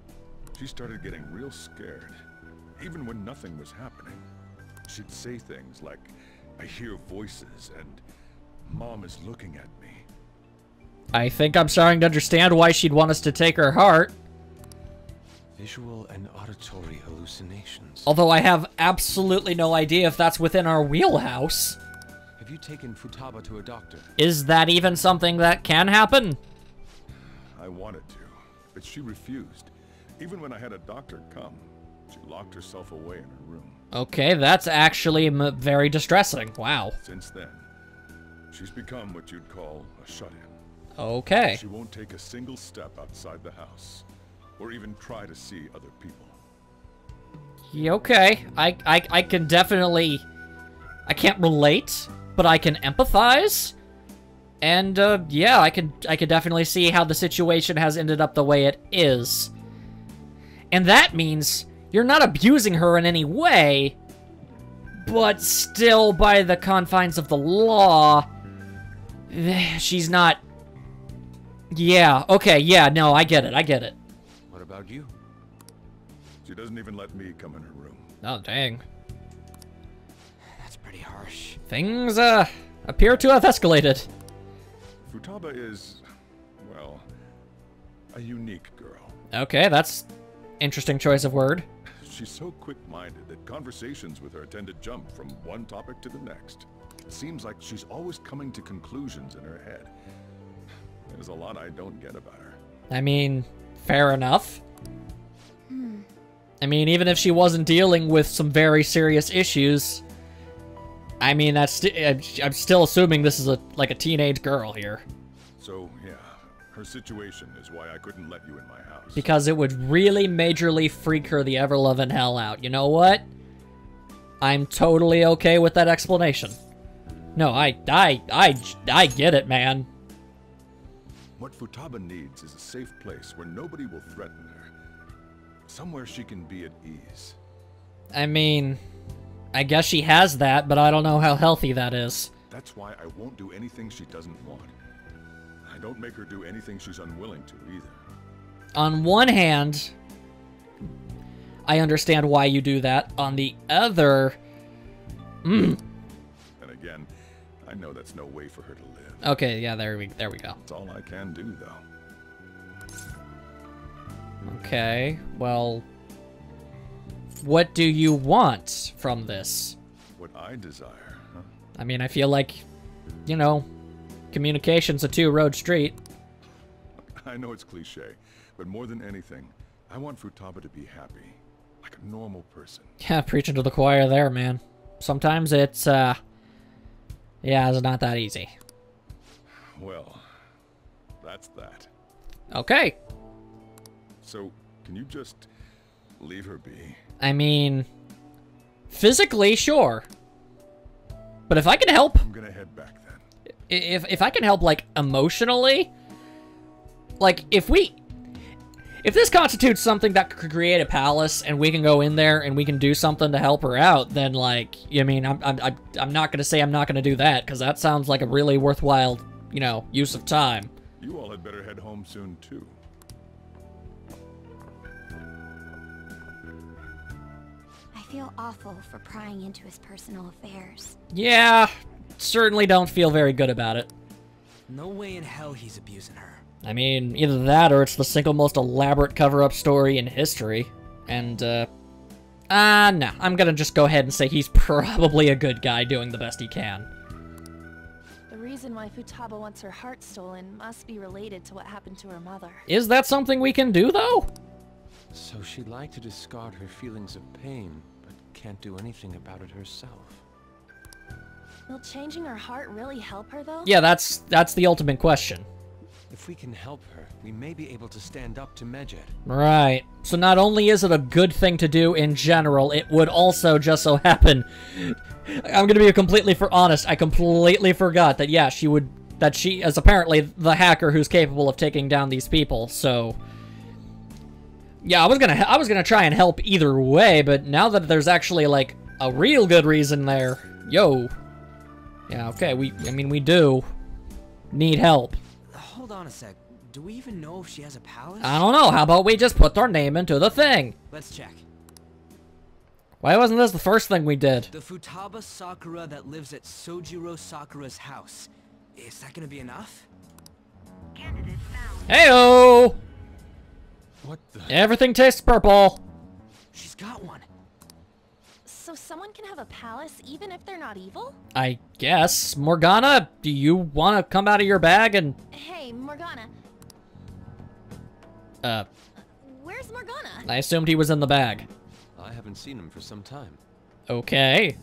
H: she started getting real scared, even when nothing was happening. She'd say things like, I hear voices, and Mom is looking at me.
A: I think I'm starting to understand why she'd want us to take her heart.
E: Visual and auditory hallucinations.
A: Although I have absolutely no idea if that's within our wheelhouse.
E: Have you taken Futaba to a doctor?
A: Is that even something that can happen?
H: I wanted to, but she refused. Even when I had a doctor come, she locked herself away in her room.
A: Okay, that's actually very distressing. Wow.
H: Since then, she's become what you'd call a shut-in.
A: Okay.
H: She won't take a single step outside the house, or even try to see other people.
A: Yeah, okay. I can definitely... I can't relate, but I can empathize. And, yeah, I can definitely see how the situation has ended up the way it is. And that means you're not abusing her in any way, but still by the confines of the law, she's not... Yeah, okay, yeah, no, I get it.
E: What about you?
H: She doesn't even let me come in her room.
A: Oh, dang.
J: That's pretty harsh.
A: Things, appear to have escalated.
H: Futaba is, well, a unique girl.
A: Okay, that's interesting choice of word.
H: She's so quick-minded that conversations with her tend to jump from one topic to the next. It seems like she's always coming to conclusions in her head. There's a lot I don't get about her.
A: I mean, fair enough. I mean, even if she wasn't dealing with some very serious issues, I mean, that's I'm still assuming this is like a teenage girl here.
H: So, yeah, her situation is why I couldn't let you in my house.
A: Because it would really majorly freak her the ever-loving hell out. You know what? I'm totally okay with that explanation. No, I get it, man.
H: What Futaba needs is a safe place where nobody will threaten her. Somewhere she can be at ease.
A: I mean, I guess she has that, but I don't know how healthy that is.
H: That's why I won't do anything she doesn't want. I don't make her do anything she's unwilling to either.
A: On one hand, I understand why you do that. On the other,
H: And again, I know that's no way for her to live.
A: Okay, yeah, there we go.
H: That's all I can do, though.
A: Okay, well, what do you want from this?
H: What I desire, huh?
A: I mean, I feel like, you know, communication's a two-road street.
H: I know it's cliche, but more than anything, I want Futaba to be happy, like a normal person.
A: Yeah, preaching to the choir there, man. Sometimes it's, yeah, it's not that easy.
H: Well, that's that.
A: Okay.
H: So, can you just leave her be?
A: I mean, physically, sure. But if I can help...
H: I'm gonna head back then.
A: If I can help, like, emotionally... Like, if this constitutes something that could create a palace, and we can go in there and we can do something to help her out, then, like, I mean, I'm not gonna say I'm not gonna do that, because that sounds like a really worthwhile, you know, use of time.
H: You all had better head home soon, too.
F: I feel awful for prying into his personal affairs.
A: Yeah, certainly don't feel very good about it.
J: No way in hell he's abusing her.
A: I mean, either that or it's the single most elaborate cover-up story in history. And, no, I'm gonna just go ahead and say he's probably a good guy doing the best he can.
B: The reason why Futaba wants her heart stolen must be related to what happened to her mother.
A: Is that something we can do, though?
E: So she'd like to discard her feelings of pain, but can't do anything about it herself.
B: Will changing her heart really help her, though?
A: Yeah, that's the ultimate question.
E: If we can help her, we may be able to stand up to Medjed.
A: Right. So not only is it a good thing to do in general, it would also just so happen... I'm gonna be completely honest, I completely forgot that, yeah, she is apparently the hacker who's capable of taking down these people, so... Yeah, I was gonna try and help either way, but now that there's actually, like, a real good reason there... Yo. Yeah, okay, we do need help.
J: Hold on a sec. Do we even know if she has a palace?
A: I don't know. How about we just put our name into the thing?
J: Let's check.
A: Why wasn't this the first thing we did?
J: The Futaba Sakura that lives at Sojiro Sakura's house. Is that gonna be enough?
A: Heyo!
E: What the?
A: Everything tastes purple.
J: She's got one.
B: So someone can have a palace even if they're not evil?
A: I guess. Morgana, do you want to come out of your bag and...
B: Hey, Morgana. Where's Morgana?
A: I assumed he was in the bag.
E: I haven't seen him for some time.
A: Okay.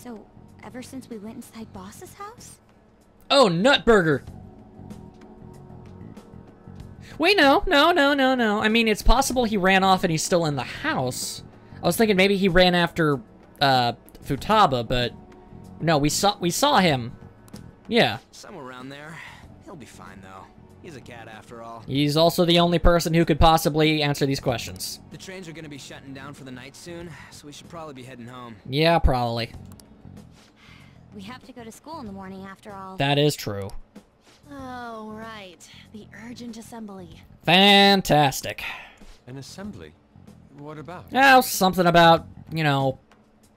F: So, ever since we went inside Boss's house?
A: Oh, Nutburger! Wait, no. I mean, it's possible he ran off and he's still in the house. I was thinking maybe he ran after, Futaba, but... No, we saw him. Yeah.
J: Somewhere around there. He'll be fine, though. He's a cat after all.
A: He's also the only person who could possibly answer these questions.
J: The trains are gonna be shutting down for the night soon, so we should probably be heading home.
A: Yeah, probably.
F: We have to go to school in the morning after all.
A: That is true.
B: Oh, right. The urgent assembly.
A: Fantastic.
E: An assembly? What about?
A: Yeah, something about, you know,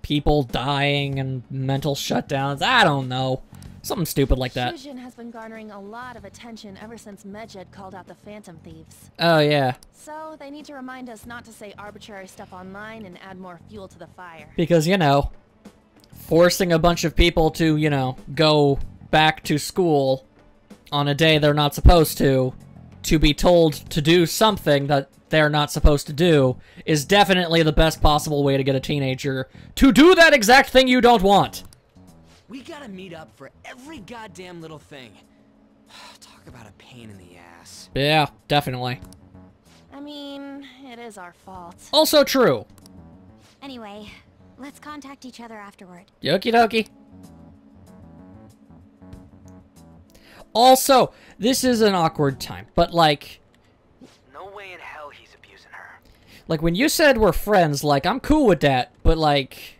A: people dying and mental shutdowns. I don't know. Something stupid like that.
B: Shujin has been garnering a lot of attention ever since Medjed called out the Phantom Thieves.
A: Oh, yeah.
B: So they need to remind us not to say arbitrary stuff online and add more fuel to the fire.
A: Because, you know, forcing a bunch of people to, you know, go back to school on a day they're not supposed to be told to do something that they're not supposed to do, is definitely the best possible way to get a teenager to do that exact thing you don't want.
J: We gotta meet up for every goddamn little thing. Talk about a pain in the ass.
A: Yeah, definitely.
B: I mean, it is our fault.
A: Also true.
F: Anyway, let's contact each other afterward.
A: Okie dokie. Also, this is an awkward time, but like...
J: No way in hell he's abusing her.
A: Like, when you said we're friends, like, I'm cool with that, but like...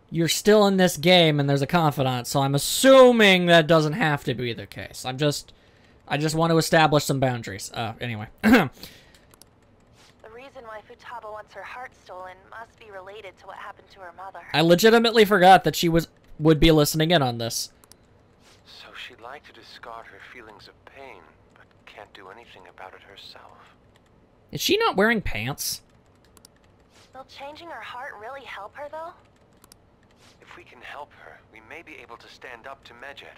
A: You're still in this game and there's a confidant, so I'm assuming that doesn't have to be the case. I just want to establish some boundaries. Anyway.
B: The reason why Futaba wants her heart stolen must be related to what happened to her mother.
A: I legitimately forgot that she would be listening in on this.
E: So she'd like to discard her feelings of pain, but can't do anything about it herself.
A: Is she not wearing pants?
B: Will changing her heart really help her, though?
E: If we can help her, we may be able to stand up to Medjed.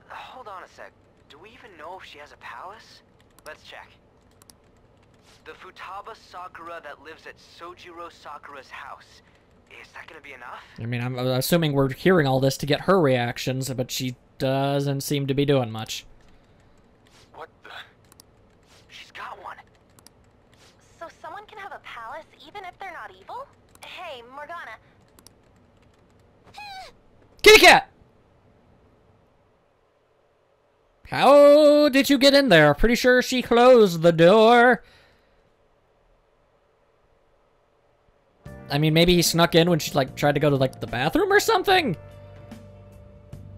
J: Hold on a sec. Do we even know if she has a palace? Let's check. The Futaba Sakura that lives at Sojiro Sakura's house. Is that gonna be enough?
A: I mean, I'm assuming we're hearing all this to get her reactions, but she doesn't seem to be doing much.
E: What the?
J: She's got one.
B: So someone can have a palace even if they're not evil? Hey, Morgana.
A: Kitty cat! How did you get in there? Pretty sure she closed the door. I mean, maybe he snuck in when she, like, tried to go to, like, the bathroom or something?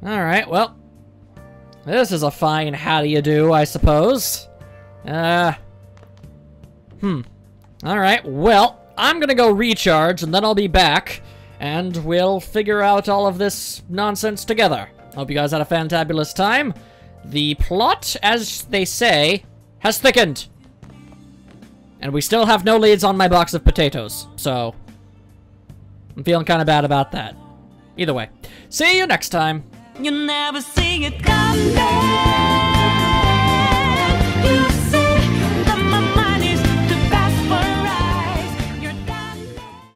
A: Alright, well. This is a fine how do you do, I suppose. Alright, well, I'm gonna go recharge, and then I'll be back, and we'll figure out all of this nonsense together. Hope you guys had a fantabulous time. The plot, as they say, has thickened. And we still have no leads on my box of potatoes, so... I'm feeling kind of bad about that. Either way, see you next time.
K: You never see it coming. You